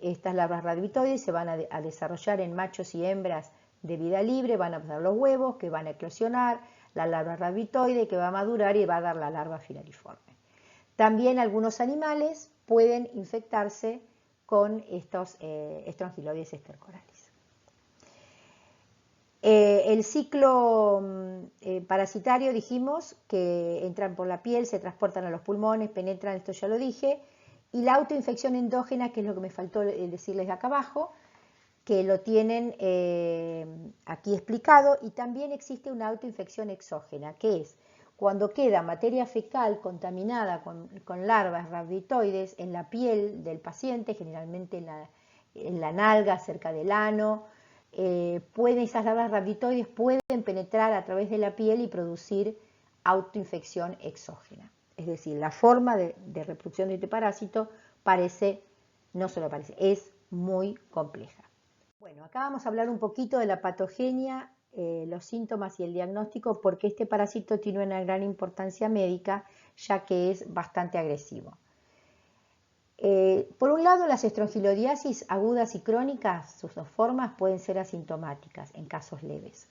[SPEAKER 1] estas larvas rhabditoides se van a desarrollar en machos y hembras de vida libre, van a pasar los huevos que van a eclosionar, la larva rhabditoide que va a madurar y va a dar la larva filariforme. También algunos animales pueden infectarse con estos estrongiloides estercorales. El ciclo parasitario, dijimos que entran por la piel, se transportan a los pulmones, penetran, esto ya lo dije, y la autoinfección endógena, que es lo que me faltó decirles de acá abajo, que lo tienen aquí explicado, y también existe una autoinfección exógena, que es cuando queda materia fecal contaminada con larvas rhabditoides en la piel del paciente, generalmente en la nalga, cerca del ano. Esas larvas rhabditoides pueden penetrar a través de la piel y producir autoinfección exógena. Es decir, la forma de reproducción de este parásito es muy compleja. Bueno, acá vamos a hablar un poquito de la patogenia, los síntomas y el diagnóstico, porque este parásito tiene una gran importancia médica, ya que es bastante agresivo. Por un lado, las estrongiloidiasis agudas y crónicas, sus 2 formas, pueden ser asintomáticas en casos leves.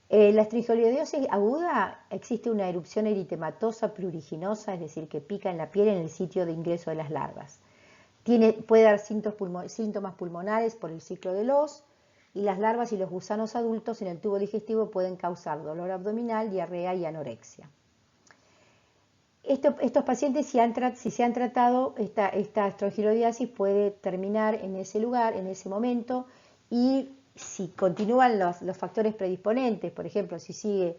[SPEAKER 1] La estrongiloidiasis aguda, existe una erupción eritematosa pruriginosa, es decir, que pica en la piel en el sitio de ingreso de las larvas. Puede dar síntomas pulmonares por el ciclo de Loss, y las larvas y los gusanos adultos en el tubo digestivo pueden causar dolor abdominal, diarrea y anorexia. Estos pacientes, si se han tratado, esta estrongiloidiasis puede terminar en ese lugar, en ese momento, y si continúan los factores predisponentes, por ejemplo, si sigue,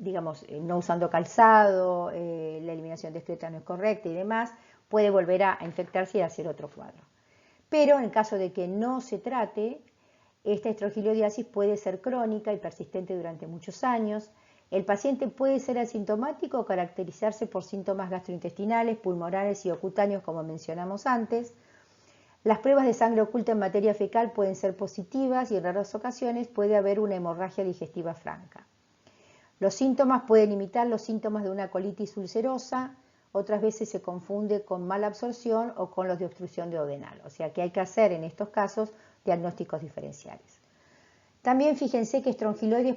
[SPEAKER 1] no usando calzado, la eliminación de excreta no es correcta y demás, puede volver a infectarse y hacer otro cuadro. Pero en caso de que no se trate, esta estrongiloidiasis puede ser crónica y persistente durante muchos años. El paciente puede ser asintomático o caracterizarse por síntomas gastrointestinales, pulmonares y o cutáneos, como mencionamos antes. Las pruebas de sangre oculta en materia fecal pueden ser positivas y en raras ocasiones puede haber una hemorragia digestiva franca. Los síntomas pueden imitar los síntomas de una colitis ulcerosa, otras veces se confunde con mala absorción o con los de obstrucción duodenal, o sea que hay que hacer en estos casos diagnósticos diferenciales. También fíjense que estrongiloides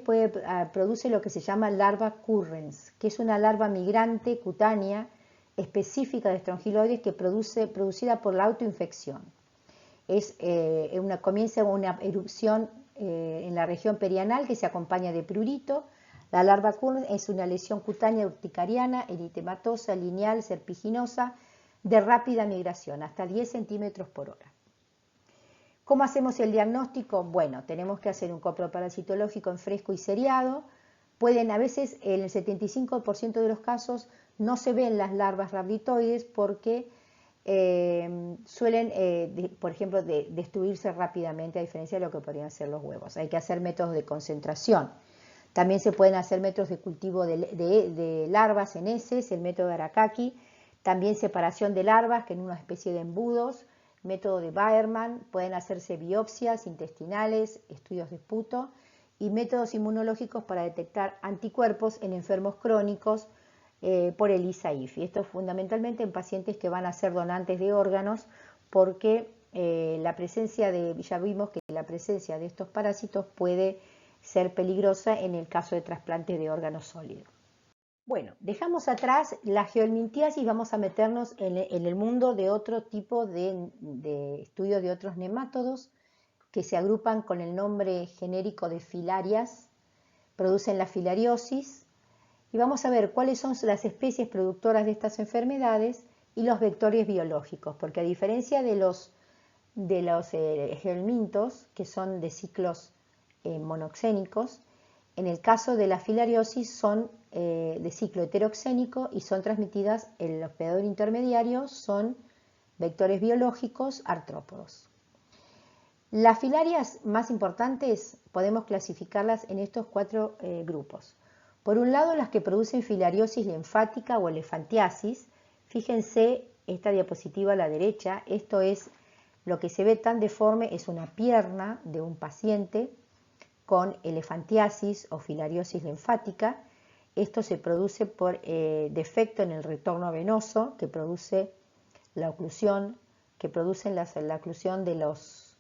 [SPEAKER 1] produce lo que se llama larva currens, que es una larva migrante cutánea específica de estrongiloides que producida por la autoinfección. Comienza una erupción en la región perianal que se acompaña de prurito. La larva Kurn es una lesión cutánea urticariana, eritematosa, lineal, serpiginosa, de rápida migración, hasta 10 centímetros por hora. ¿Cómo hacemos el diagnóstico? Bueno, tenemos que hacer un coproparasitológico en fresco y seriado. Pueden, a veces, en el 75% de los casos, no se ven las larvas rhabditoides porque suelen, por ejemplo, destruirse rápidamente, a diferencia de lo que podrían ser los huevos. Hay que hacer métodos de concentración. También se pueden hacer métodos de cultivo de larvas en heces, el método de Arakaki. También separación de larvas, que en una especie de embudos, método de Bayerman. Pueden hacerse biopsias intestinales, estudios de esputo y métodos inmunológicos para detectar anticuerpos en enfermos crónicos por ELISA-IFI. Esto fundamentalmente en pacientes que van a ser donantes de órganos, porque ya vimos que la presencia de estos parásitos puede ser peligrosa en el caso de trasplantes de órganos sólidos. Bueno, dejamos atrás la geohelminthiasis, vamos a meternos en el mundo de otro tipo de estudios de otros nemátodos que se agrupan con el nombre genérico de filarias, producen la filariosis, y vamos a ver cuáles son las especies productoras de estas enfermedades y los vectores biológicos, porque a diferencia de los geohelmintos, que son de ciclos monoxénicos, en el caso de la filariosis son de ciclo heteroxénico y son transmitidas, el hospedador intermediario son vectores biológicos artrópodos. Las filarias más importantes podemos clasificarlas en estos cuatro grupos. Por un lado, las que producen filariosis linfática o elefantiasis. Fíjense esta diapositiva a la derecha, esto es lo que se ve tan deforme, es una pierna de un paciente con elefantiasis o filariosis linfática. Esto se produce por defecto en el retorno venoso que produce la oclusión, que producen la oclusión de los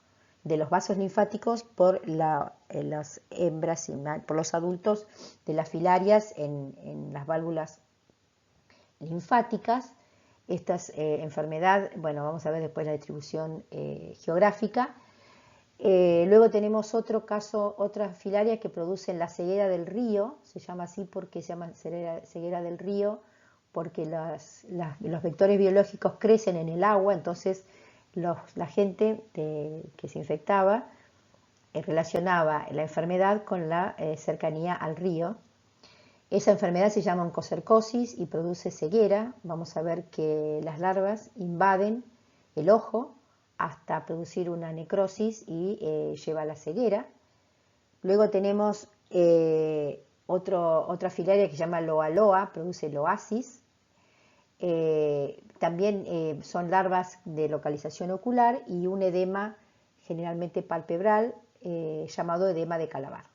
[SPEAKER 1] vasos linfáticos por las hembras, por los adultos de las filarias en las válvulas linfáticas. Esta enfermedad, bueno, vamos a ver después la distribución geográfica. Luego tenemos otro caso, otras filarias que producen la ceguera del río, se llama así porque se llama ceguera del río, porque los vectores biológicos crecen en el agua, entonces la gente que se infectaba relacionaba la enfermedad con la cercanía al río. Esa enfermedad se llama oncocercosis y produce ceguera. Vamos a ver que las larvas invaden el ojo hasta producir una necrosis y lleva a la ceguera. Luego tenemos otra filaria que se llama loa, produce loasis. También son larvas de localización ocular y un edema generalmente palpebral llamado edema de Calabar.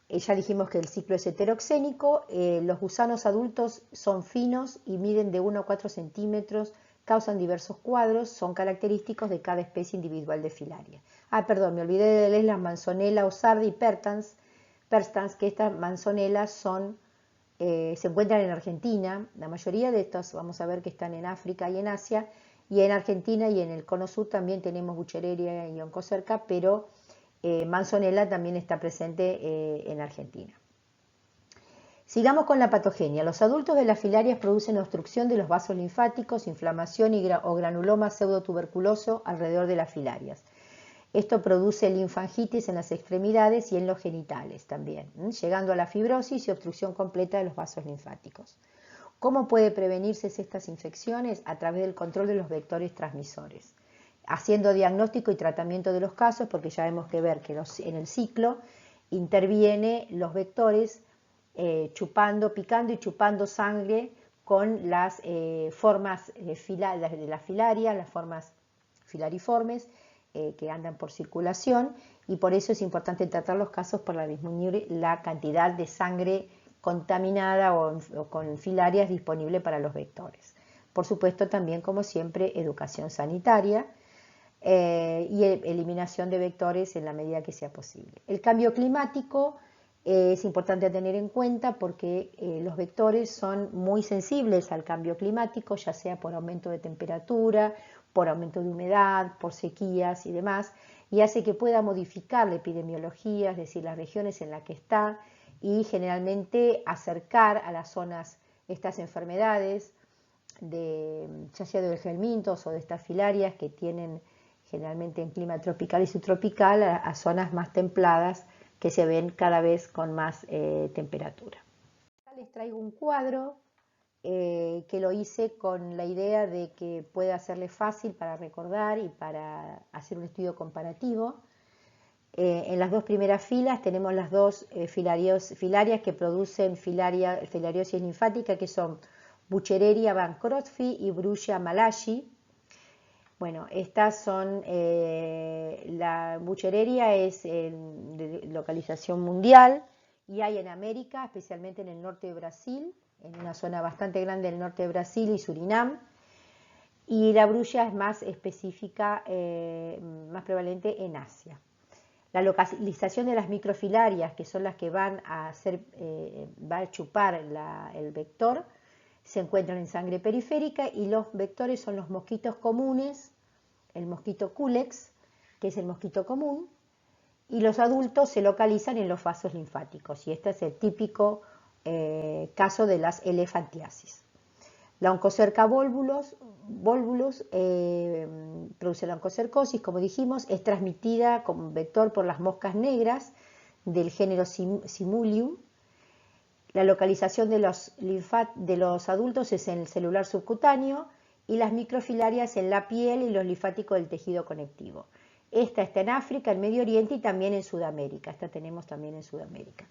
[SPEAKER 1] Ya dijimos que el ciclo es heteroxénico, los gusanos adultos son finos y miden de 1 a 4 centímetros, causan diversos cuadros, son característicos de cada especie individual de filaria. Perdón, me olvidé de leer las Manzonella osarda y perstans, que estas manzonelas se encuentran en Argentina. La mayoría de estas vamos a ver que están en África y en Asia, y en Argentina y en el cono sur también tenemos Buchereria y Oncocerca, pero Manzonella también está presente en Argentina. Sigamos con la patogenia. Los adultos de las filarias producen obstrucción de los vasos linfáticos, inflamación o granuloma pseudotuberculoso alrededor de las filarias. Esto produce linfangitis en las extremidades y en los genitales también, llegando a la fibrosis y obstrucción completa de los vasos linfáticos. ¿Cómo puede prevenirse estas infecciones? A través del control de los vectores transmisores, haciendo diagnóstico y tratamiento de los casos, porque ya vemos que ver que en el ciclo interviene los vectores picando y chupando sangre con las formas de la filaria, las formas filariformes que andan por circulación, y por eso es importante tratar los casos para disminuir la cantidad de sangre contaminada o con filarias disponible para los vectores. Por supuesto, también, como siempre, educación sanitaria y eliminación de vectores en la medida que sea posible. El cambio climático es importante tener en cuenta porque los vectores son muy sensibles al cambio climático, ya sea por aumento de temperatura, por aumento de humedad, por sequías y demás. y hace que pueda modificar la epidemiología, es decir, las regiones en las que está, y generalmente acercar a las zonas estas enfermedades, ya sea de gelmintos o de estas filarias que tienen generalmente en clima tropical y subtropical a zonas más templadas que se ven cada vez con más temperatura. Acá les traigo un cuadro que lo hice con la idea de que pueda hacerle fácil para recordar y para hacer un estudio comparativo. En las dos primeras filas tenemos las dos filarias que producen filariosis linfática, que son Buchereria bancroftfi y Brucia malayi. Bueno, estas son, la Buchereria es de localización mundial y hay en América, especialmente en el norte de Brasil, en una zona bastante grande del norte de Brasil y Surinam. Y la Brucia es más específica, más prevalente en Asia. La localización de las microfilarias, que son las que van a chupar el vector, se encuentran en sangre periférica, y los vectores son los mosquitos comunes, el mosquito Culex, que es el mosquito común, y los adultos se localizan en los vasos linfáticos, y este es el típico caso de las elefantiasis. La oncocerca volvulus produce la oncocercosis, como dijimos, es transmitida como vector por las moscas negras del género Simulium. La localización de los adultos es en el celular subcutáneo y las microfilarias en la piel y los linfáticos del tejido conectivo. Esta está en África, en Medio Oriente y también en Sudamérica. Esta tenemos también en Sudamérica.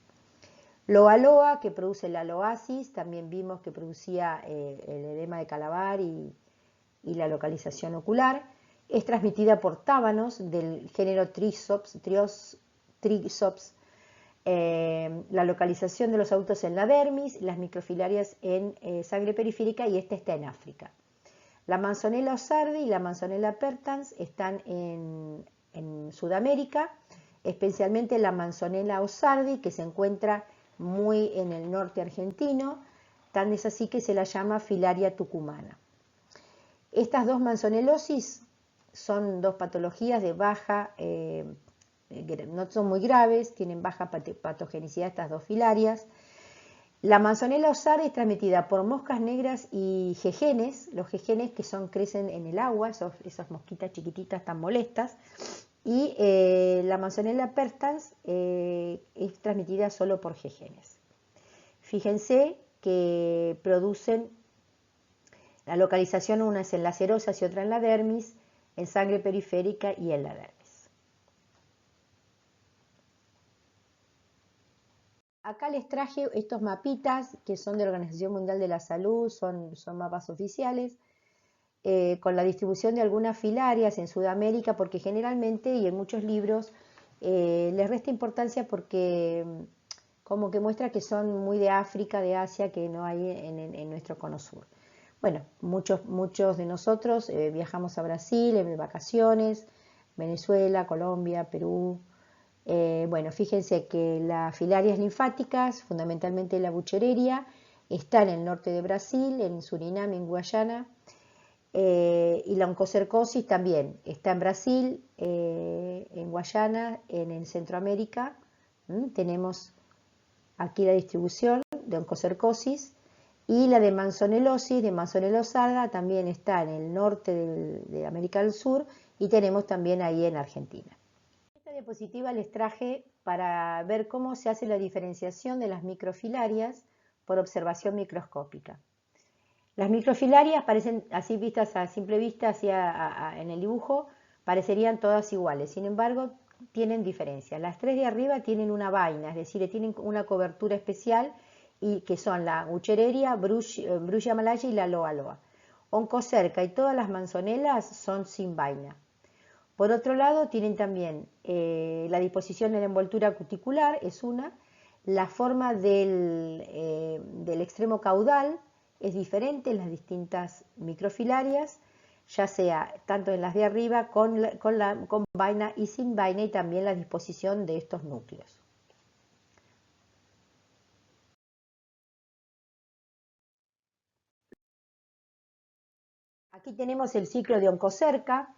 [SPEAKER 1] Loa loa, que produce la loasis, también vimos que producía el edema de Calabar y la localización ocular. Es transmitida por tábanos del género Thrisops. La localización de los adultos en la dermis, las microfilarias en sangre periférica, y esta está en África. La Manzonella osardi y la Manzonella pertans están en Sudamérica, especialmente la Manzonella osardi, que se encuentra muy en el norte argentino, tan es así que se la llama filaria tucumana. Estas dos manzonelosis son dos patologías de baja, no son muy graves, tienen baja patogenicidad estas dos filarias. La Manzonella osardi es transmitida por moscas negras y jejenes, los jejenes que crecen en el agua, esas mosquitas chiquititas tan molestas. Y la Manzonella pertans es transmitida solo por jejenes. Fíjense que producen la localización, una es en las serosas y otra en la dermis, en sangre periférica y en la dermis. Acá les traje estos mapitas que son de la Organización Mundial de la Salud, son mapas oficiales, con la distribución de algunas filarias en Sudamérica, porque generalmente y en muchos libros les resta importancia porque como que muestra que son muy de África, de Asia, que no hay en nuestro cono sur. Bueno, muchos de nosotros viajamos a Brasil en vacaciones, Venezuela, Colombia, Perú. Bueno, fíjense que las filarias linfáticas, fundamentalmente la Buchereria, está en el norte de Brasil, en Surinam, en Guayana, y la oncocercosis también está en Brasil, en Guayana, en Centroamérica. Tenemos aquí la distribución de oncocercosis, y la de manzonelosis, de Manzonella osarda, también está en el norte de América del Sur, y tenemos también ahí en Argentina. Esta diapositiva les traje para ver cómo se hace la diferenciación de las microfilarias por observación microscópica. Las microfilarias parecen, así vistas a simple vista, en el dibujo, parecerían todas iguales. Sin embargo, tienen diferencias. Las tres de arriba tienen una vaina, es decir, tienen una cobertura especial, y que son la Buchereria, Brucia malayi y la Loa loa. Oncocerca y todas las manzonelas son sin vaina. Por otro lado, tienen también la disposición de la envoltura cuticular, es una. La forma del extremo caudal es diferente en las distintas microfilarias, ya sea tanto en las de arriba con vaina y sin vaina, y también la disposición de estos núcleos. Aquí tenemos el ciclo de oncocerca,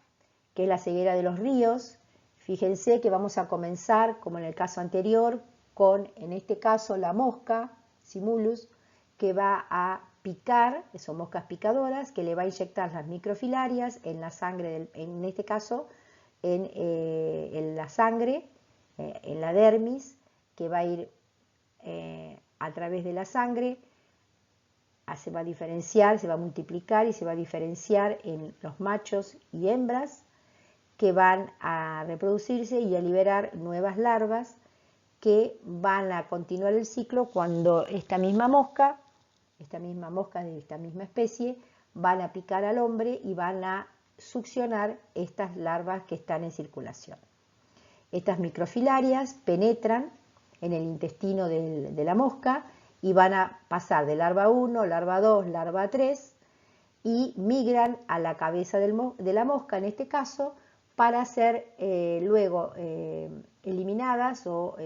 [SPEAKER 1] que es la ceguera de los ríos. Fíjense que vamos a comenzar, como en el caso anterior, con, en este caso, la mosca, Simulus, que va a picar, son moscas picadoras, que le va a inyectar las microfilarias en la sangre, en este caso, en la sangre, en la dermis, que va a ir a través de la sangre, se va a diferenciar, se va a multiplicar y se va a diferenciar en los machos y hembras que van a reproducirse y a liberar nuevas larvas que van a continuar el ciclo cuando esta misma mosca de esta misma especie, van a picar al hombre y van a succionar estas larvas que están en circulación. Estas microfilarias penetran en el intestino de la mosca y van a pasar de larva 1, larva 2, larva 3 y migran a la cabeza de la mosca, en este caso, para ser luego eliminadas o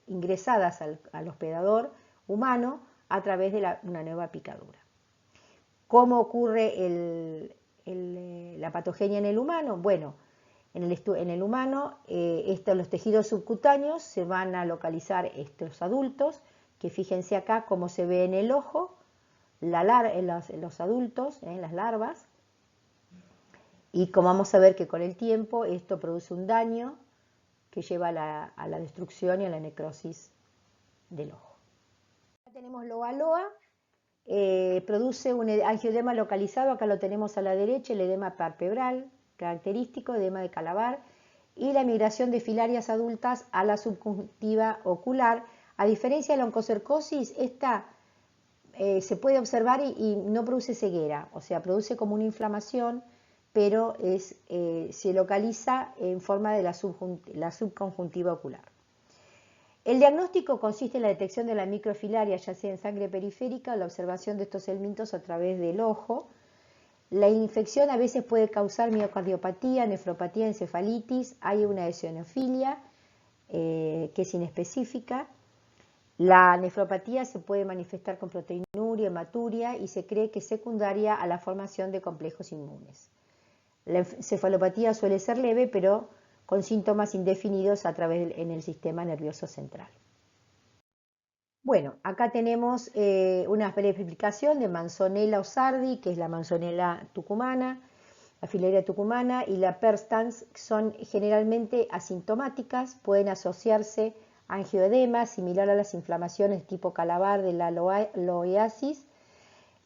[SPEAKER 1] ingresadas al hospedador humano a través de una nueva picadura. ¿Cómo ocurre la patogenia en el humano? Bueno, en el humano los tejidos subcutáneos se van a localizar estos adultos, que fíjense acá cómo se ve en el ojo, en los adultos, en las larvas, y como vamos a ver que con el tiempo esto produce un daño que lleva a la destrucción y a la necrosis del ojo. Acá tenemos Loa loa, produce un angioedema localizado, acá lo tenemos a la derecha, el edema palpebral, característico, edema de Calabar, y la migración de filarias adultas a la subconjuntiva ocular. A diferencia de la oncocercosis, esta se puede observar y no produce ceguera, o sea, produce como una inflamación, pero se localiza en forma de la subconjuntiva ocular. El diagnóstico consiste en la detección de la microfilaria, ya sea en sangre periférica o la observación de estos segmentos a través del ojo. La infección a veces puede causar miocardiopatía, nefropatía, encefalitis, hay una eosinofilia que es inespecífica. La nefropatía se puede manifestar con proteinuria, hematuria y se cree que es secundaria a la formación de complejos inmunes. La encefalopatía suele ser leve, pero con síntomas indefinidos en el sistema nervioso central. Bueno, acá tenemos una breve explicación de Manzonella osardi, que es la Manzonella tucumana, la filaria tucumana, y la perstans, son generalmente asintomáticas, pueden asociarse a angioedema, similar a las inflamaciones tipo Calabar de la loeasis,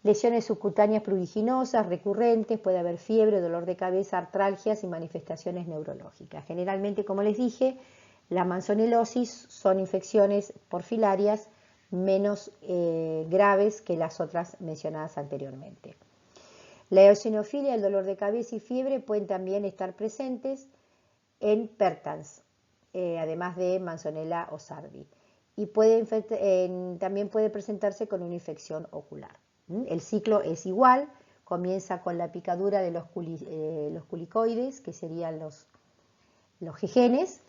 [SPEAKER 1] lesiones subcutáneas pruriginosas recurrentes, puede haber fiebre, dolor de cabeza, artralgias y manifestaciones neurológicas. Generalmente, como les dije, la manzonelosis son infecciones porfilarias menos graves que las otras mencionadas anteriormente. La eosinofilia, el dolor de cabeza y fiebre pueden también estar presentes en perstans, además de Manzonella osardi, y también puede presentarse con una infección ocular. El ciclo es igual, comienza con la picadura de los culicoides, que serían los jejenes,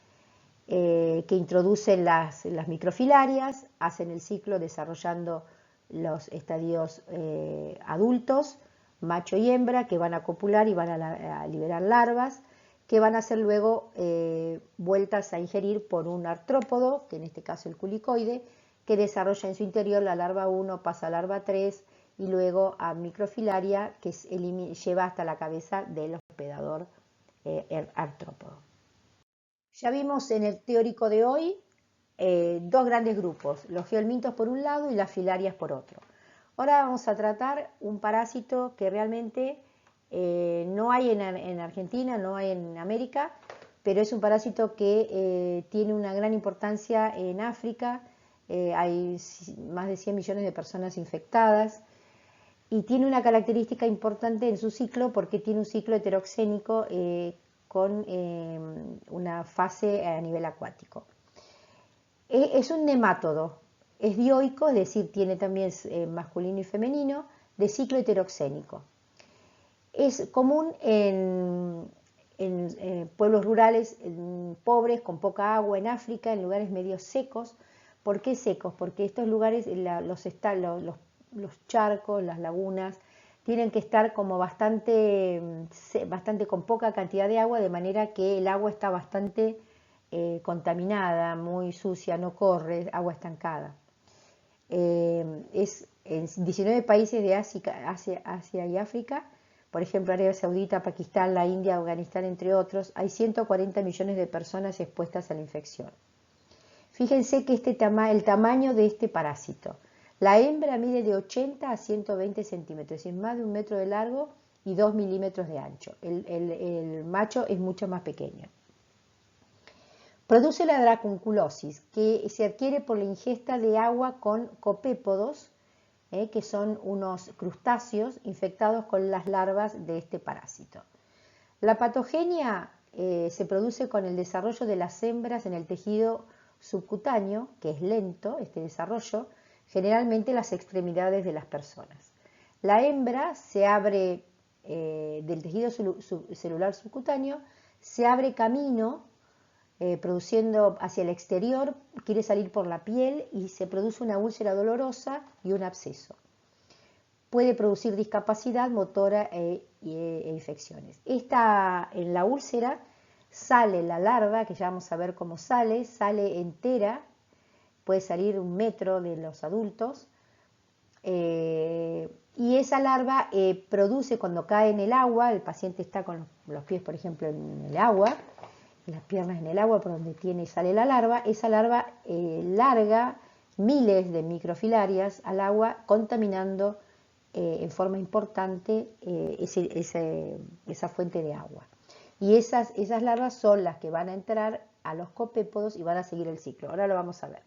[SPEAKER 1] que introducen las microfilarias, hacen el ciclo desarrollando los estadios adultos, macho y hembra, que van a copular y van a liberar larvas, que van a ser luego vueltas a ingerir por un artrópodo, que en este caso el culicoide, que desarrolla en su interior la larva 1, pasa a larva 3 y luego a microfilaria, que lleva hasta la cabeza del hospedador artrópodo. Ya vimos en el teórico de hoy dos grandes grupos, los geohelmintos por un lado y las filarias por otro. Ahora vamos a tratar un parásito que realmente no hay en Argentina, no hay en América, pero es un parásito que tiene una gran importancia en África. Hay más de 100 millones de personas infectadas y tiene una característica importante en su ciclo porque tiene un ciclo heteroxénico con una fase a nivel acuático. Es un nemátodo, es dioico, es decir, tiene también masculino y femenino, de ciclo heteroxénico. Es común en pueblos rurales pobres, con poca agua, en África, en lugares medio secos. ¿Por qué secos? Porque estos lugares, los charcos, las lagunas, tienen que estar como bastante con poca cantidad de agua, de manera que el agua está bastante contaminada, muy sucia, no corre, agua estancada. Es en 19 países de Asia y África, por ejemplo Arabia Saudita, Pakistán, la India, Afganistán, entre otros, hay 140 millones de personas expuestas a la infección. Fíjense que el tamaño de este parásito. La hembra mide de 80 a 120 centímetros, es más de 1 metro de largo y 2 milímetros de ancho. El macho es mucho más pequeño. Produce la dracunculosis, que se adquiere por la ingesta de agua con copépodos, que son unos crustáceos infectados con las larvas de este parásito. La patogenia se produce con el desarrollo de las hembras en el tejido subcutáneo, que es lento este desarrollo, generalmente en las extremidades de las personas. La hembra se abre del tejido celular subcutáneo, se abre camino produciendo hacia el exterior, quiere salir por la piel y se produce una úlcera dolorosa y un absceso. Puede producir discapacidad motora e infecciones. En la úlcera sale la larva, que ya vamos a ver cómo sale entera, puede salir 1 metro de los adultos, y esa larva produce cuando cae en el agua, el paciente está con los pies, por ejemplo, en el agua, las piernas en el agua por donde tiene y sale la larva, esa larva larga miles de microfilarias al agua, contaminando en forma importante esa fuente de agua. Y esas larvas son las que van a entrar a los copépodos y van a seguir el ciclo. Ahora lo vamos a ver.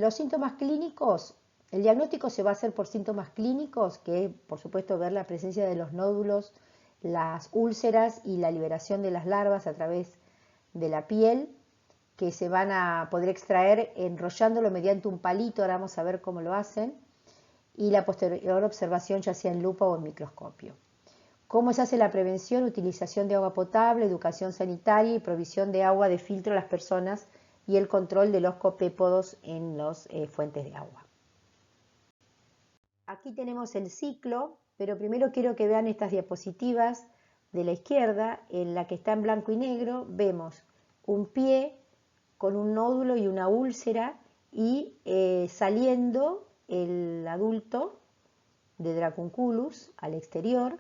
[SPEAKER 1] Los síntomas clínicos, el diagnóstico se va a hacer por síntomas clínicos, que es, por supuesto, ver la presencia de los nódulos, las úlceras y la liberación de las larvas a través de la piel, que se van a poder extraer enrollándolo mediante un palito. Ahora vamos a ver cómo lo hacen, y la posterior observación ya sea en lupa o en microscopio. ¿Cómo se hace la prevención? Utilización de agua potable, educación sanitaria y provisión de agua de filtro a las personas y el control de los copépodos en las fuentes de agua. Aquí tenemos el ciclo, pero primero quiero que vean estas diapositivas de la izquierda. En la que está en blanco y negro vemos un pie con un nódulo y una úlcera y saliendo el adulto de Dracunculus al exterior.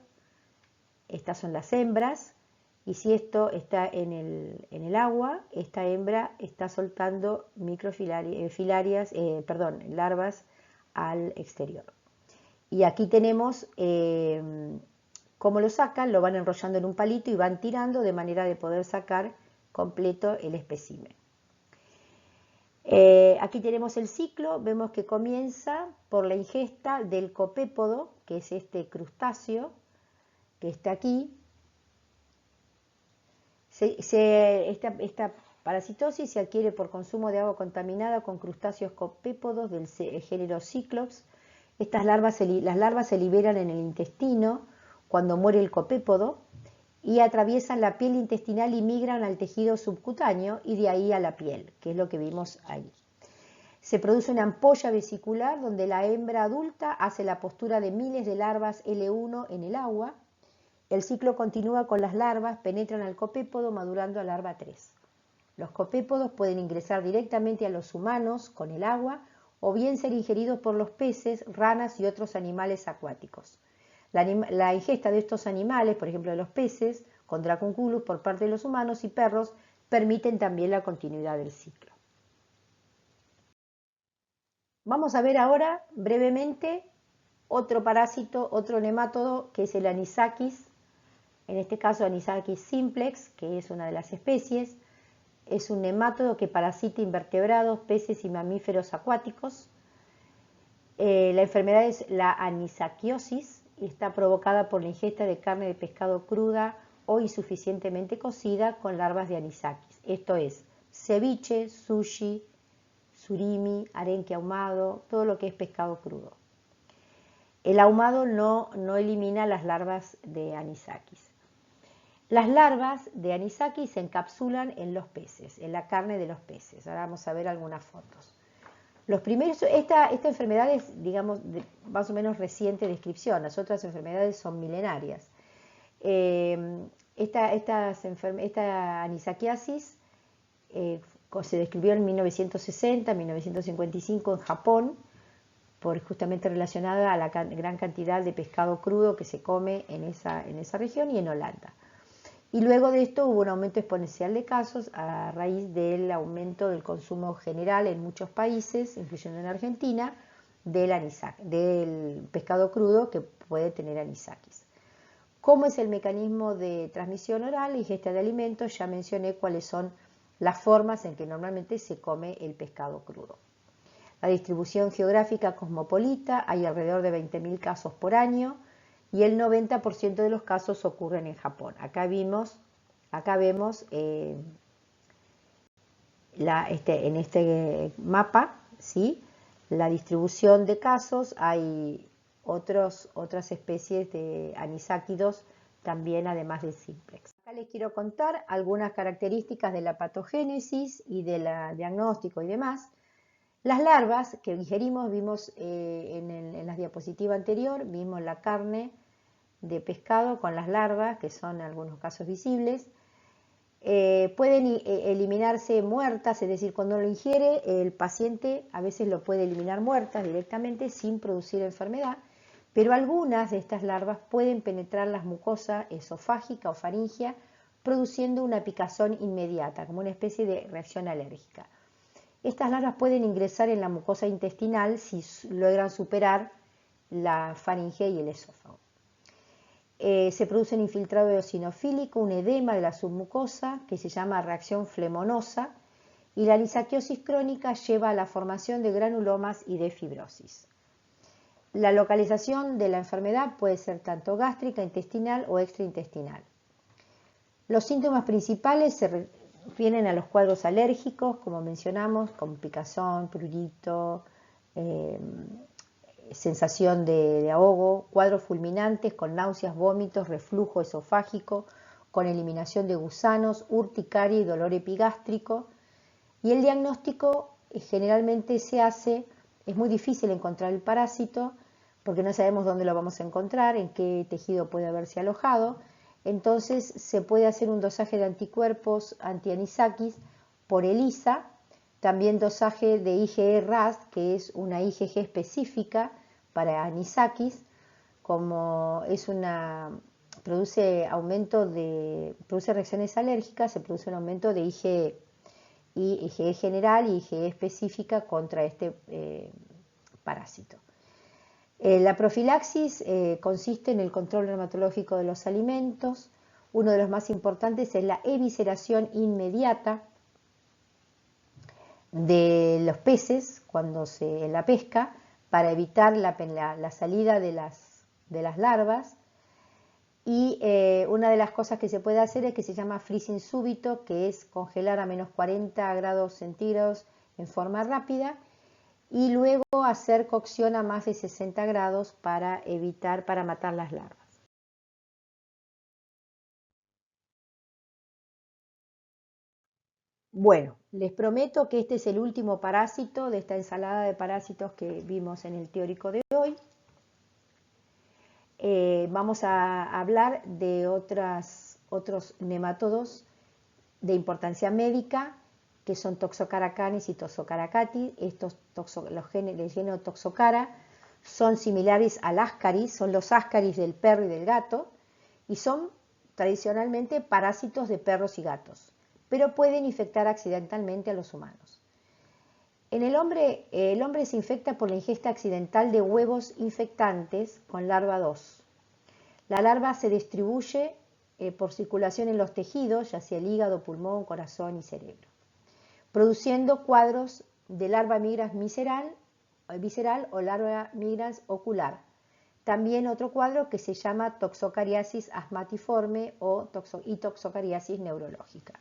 [SPEAKER 1] Estas son las hembras, y si esto está en el agua, esta hembra está soltando larvas al exterior. Y aquí tenemos cómo lo sacan, lo van enrollando en un palito y van tirando de manera de poder sacar completo el espécimen. Aquí tenemos el ciclo, vemos que comienza por la ingesta del copépodo, que es este crustáceo que está aquí. Esta parasitosis se adquiere por consumo de agua contaminada con crustáceos copépodos del género Cyclops. Las larvas se liberan en el intestino cuando muere el copépodo y atraviesan la piel intestinal y migran al tejido subcutáneo y de ahí a la piel, que es lo que vimos ahí. Se produce una ampolla vesicular donde la hembra adulta hace la postura de miles de larvas L1 en el agua. El ciclo continúa con las larvas, penetran al copépodo madurando a larva 3. Los copépodos pueden ingresar directamente a los humanos con el agua o bien ser ingeridos por los peces, ranas y otros animales acuáticos. La ingesta de estos animales, por ejemplo de los peces, con Dracunculus por parte de los humanos y perros, permiten también la continuidad del ciclo. Vamos a ver ahora brevemente otro parásito, otro nemátodo, que es el Anisakis. En este caso Anisakis simplex, que es una de las especies. Es un nemátodo que parasita invertebrados, peces y mamíferos acuáticos. La enfermedad es la anisakiosis y está provocada por la ingesta de carne de pescado cruda o insuficientemente cocida con larvas de anisakis. Esto es ceviche, sushi, surimi, arenque ahumado, todo lo que es pescado crudo. El ahumado no elimina las larvas de anisakis. Las larvas de anisakis se encapsulan en los peces, en la carne de los peces. Ahora vamos a ver algunas fotos. Los primeros, esta enfermedad es, digamos, de más o menos reciente descripción, las otras enfermedades son milenarias. Esta anisakiasis se describió en 1960, 1955 en Japón, justamente relacionada a la gran cantidad de pescado crudo que se come en esa región, y en Holanda. Y luego de esto hubo un aumento exponencial de casos a raíz del aumento del consumo general en muchos países, incluyendo en Argentina, del pescado crudo que puede tener anisakis. ¿Cómo es el mecanismo de transmisión oral? Ingesta de alimentos. Ya mencioné cuáles son las formas en que normalmente se come el pescado crudo. La distribución geográfica cosmopolita, hay alrededor de 20.000 casos por año y el 90% de los casos ocurren en Japón. Acá vemos en este mapa, ¿sí?, la distribución de casos. Hay otras especies de anisáquidos también, además del simplex. Acá les quiero contar algunas características de la patogénesis y del diagnóstico y demás. Las larvas que ingerimos, vimos en la diapositiva anterior, vimos la carne de pescado con las larvas, que son en algunos casos visibles. Pueden eliminarse muertas, es decir, cuando lo ingiere el paciente a veces lo puede eliminar muertas directamente sin producir enfermedad, pero algunas de estas larvas pueden penetrar la mucosa esofágica o faríngea, produciendo una picazón inmediata, como una especie de reacción alérgica. Estas larvas pueden ingresar en la mucosa intestinal si logran superar la faringe y el esófago. Se produce un infiltrado eosinofílico, un edema de la submucosa que se llama reacción flemonosa, y la anisaquiosis crónica lleva a la formación de granulomas y de fibrosis. La localización de la enfermedad puede ser tanto gástrica, intestinal o extraintestinal. Los síntomas principales se refieren a los cuadros alérgicos, como mencionamos, con picazón, prurito, sensación de ahogo, cuadros fulminantes con náuseas, vómitos, reflujo esofágico, con eliminación de gusanos, urticaria y dolor epigástrico. Y el diagnóstico generalmente es muy difícil encontrar el parásito porque no sabemos dónde lo vamos a encontrar, en qué tejido puede haberse alojado. Entonces se puede hacer un dosaje de anticuerpos anti-anisakis por ELISA, también dosaje de IgE-RAS, que es una IgG específica para anisakis, como produce reacciones alérgicas, se produce un aumento de IgE general y IgE específica contra este parásito. La profilaxis consiste en el control dermatológico de los alimentos. Uno de los más importantes es la evisceración inmediata de los peces en la pesca, para evitar la salida de las larvas. Y una de las cosas que se puede hacer es que se llama freezing súbito, que es congelar a menos 40 grados centígrados en forma rápida, y luego hacer cocción a más de 60 grados para matar las larvas. Bueno, les prometo que este es el último parásito de esta ensalada de parásitos que vimos en el teórico de hoy. Vamos a hablar de otros nemátodos de importancia médica, que son Toxocaracanis y Toxocaracatis. Los genes del género Toxocara son similares al Ascaris, son los Ascaris del perro y del gato, y son tradicionalmente parásitos de perros y gatos, pero pueden infectar accidentalmente a los humanos. En el hombre se infecta por la ingesta accidental de huevos infectantes con larva 2. La larva se distribuye por circulación en los tejidos, ya sea el hígado, pulmón, corazón y cerebro, produciendo cuadros de larva migrans visceral o larva migrans ocular. También otro cuadro que se llama toxocariasis asmatiforme y toxocariasis neurológica.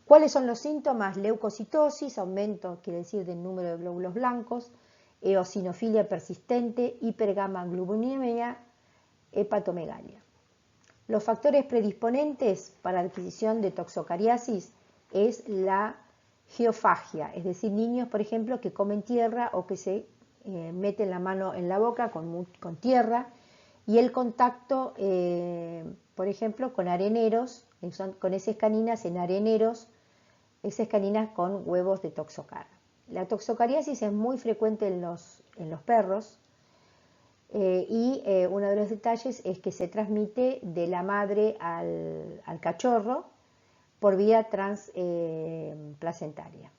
[SPEAKER 1] ¿Cuáles son los síntomas? Leucocitosis, aumento, quiere decir, del número de glóbulos blancos, eosinofilia persistente, hipergamaglobulinemia, hepatomegalia. Los factores predisponentes para la adquisición de toxocariasis es la geofagia, es decir, niños, por ejemplo, que comen tierra o que se meten la mano en la boca con tierra, y el contacto, por ejemplo, con areneros, con heces caninas en areneros, heces caninas con huevos de toxocara. La toxocariasis es muy frecuente en los perros, y uno de los detalles es que se transmite de la madre al cachorro por vía transplacentaria.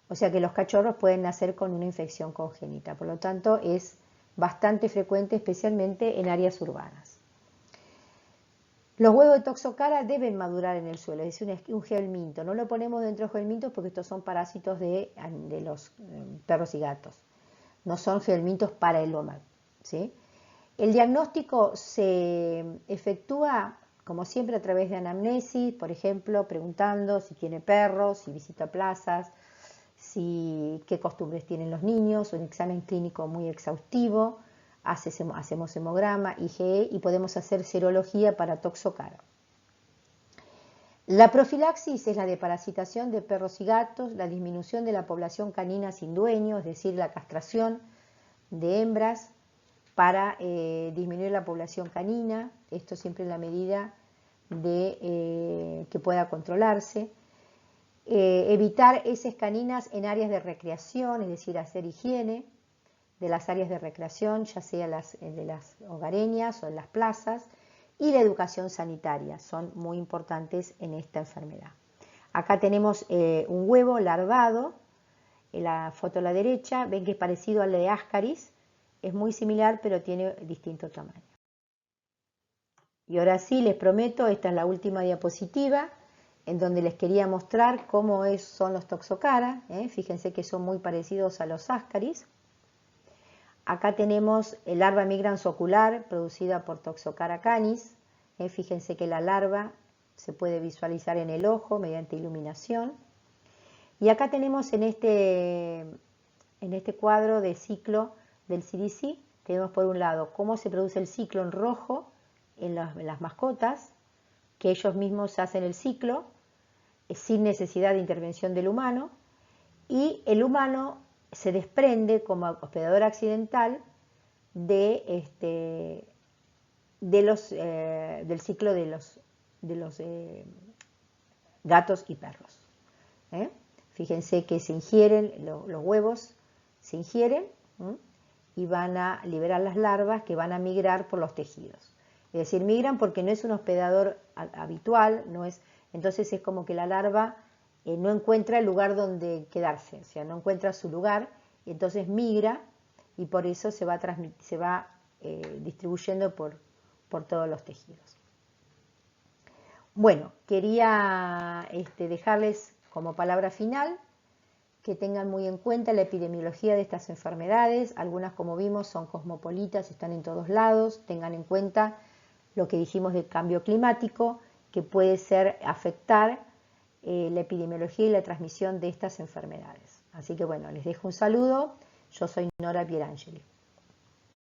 [SPEAKER 1] O sea que los cachorros pueden nacer con una infección congénita, por lo tanto es bastante frecuente, especialmente en áreas urbanas. Los huevos de toxocara deben madurar en el suelo, es decir, un gelminto. No lo ponemos dentro de gelmintos porque estos son parásitos de los perros y gatos. No son gelmintos para el lomal, ¿sí? El diagnóstico se efectúa, como siempre, a través de anamnesis, por ejemplo, preguntando si tiene perros, si visita plazas, qué costumbres tienen los niños, un examen clínico muy exhaustivo, hacemos hemograma, IgE y podemos hacer serología para toxocara. La profilaxis es la deparasitación de perros y gatos, la disminución de la población canina sin dueño, es decir, la castración de hembras para disminuir la población canina, esto siempre en la medida de que pueda controlarse. Evitar heces caninas en áreas de recreación, es decir, hacer higiene de las áreas de recreación, ya sea de las hogareñas o en las plazas, y la educación sanitaria, son muy importantes en esta enfermedad. Acá tenemos un huevo larvado, en la foto a la derecha, ven que es parecido al de Ascaris, es muy similar pero tiene distinto tamaño. Y ahora sí, les prometo, esta es la última diapositiva, en donde les quería mostrar cómo son los toxocara. Fíjense que son muy parecidos a los Ascaris. Acá tenemos el larva migrans ocular producida por Toxocara canis. Fíjense que la larva se puede visualizar en el ojo mediante iluminación. Y acá tenemos en este cuadro de ciclo del CDC, tenemos por un lado cómo se produce el ciclo en rojo en las mascotas, que ellos mismos hacen el ciclo sin necesidad de intervención del humano, y el humano se desprende como hospedador accidental del ciclo de los gatos y perros. Fíjense que se ingieren, los huevos se ingieren y van a liberar las larvas que van a migrar por los tejidos. Es decir, migran porque no es un hospedador habitual, entonces es como que la larva no encuentra el lugar donde quedarse, o sea, no encuentra su lugar, entonces migra y por eso se va distribuyendo por todos los tejidos. Bueno, quería dejarles como palabra final que tengan muy en cuenta la epidemiología de estas enfermedades. Algunas, como vimos, son cosmopolitas, están en todos lados. Tengan en cuenta lo que dijimos del cambio climático, que puede afectar la epidemiología y la transmisión de estas enfermedades. Así que bueno, les dejo un saludo. Yo soy Nora Pierangeli.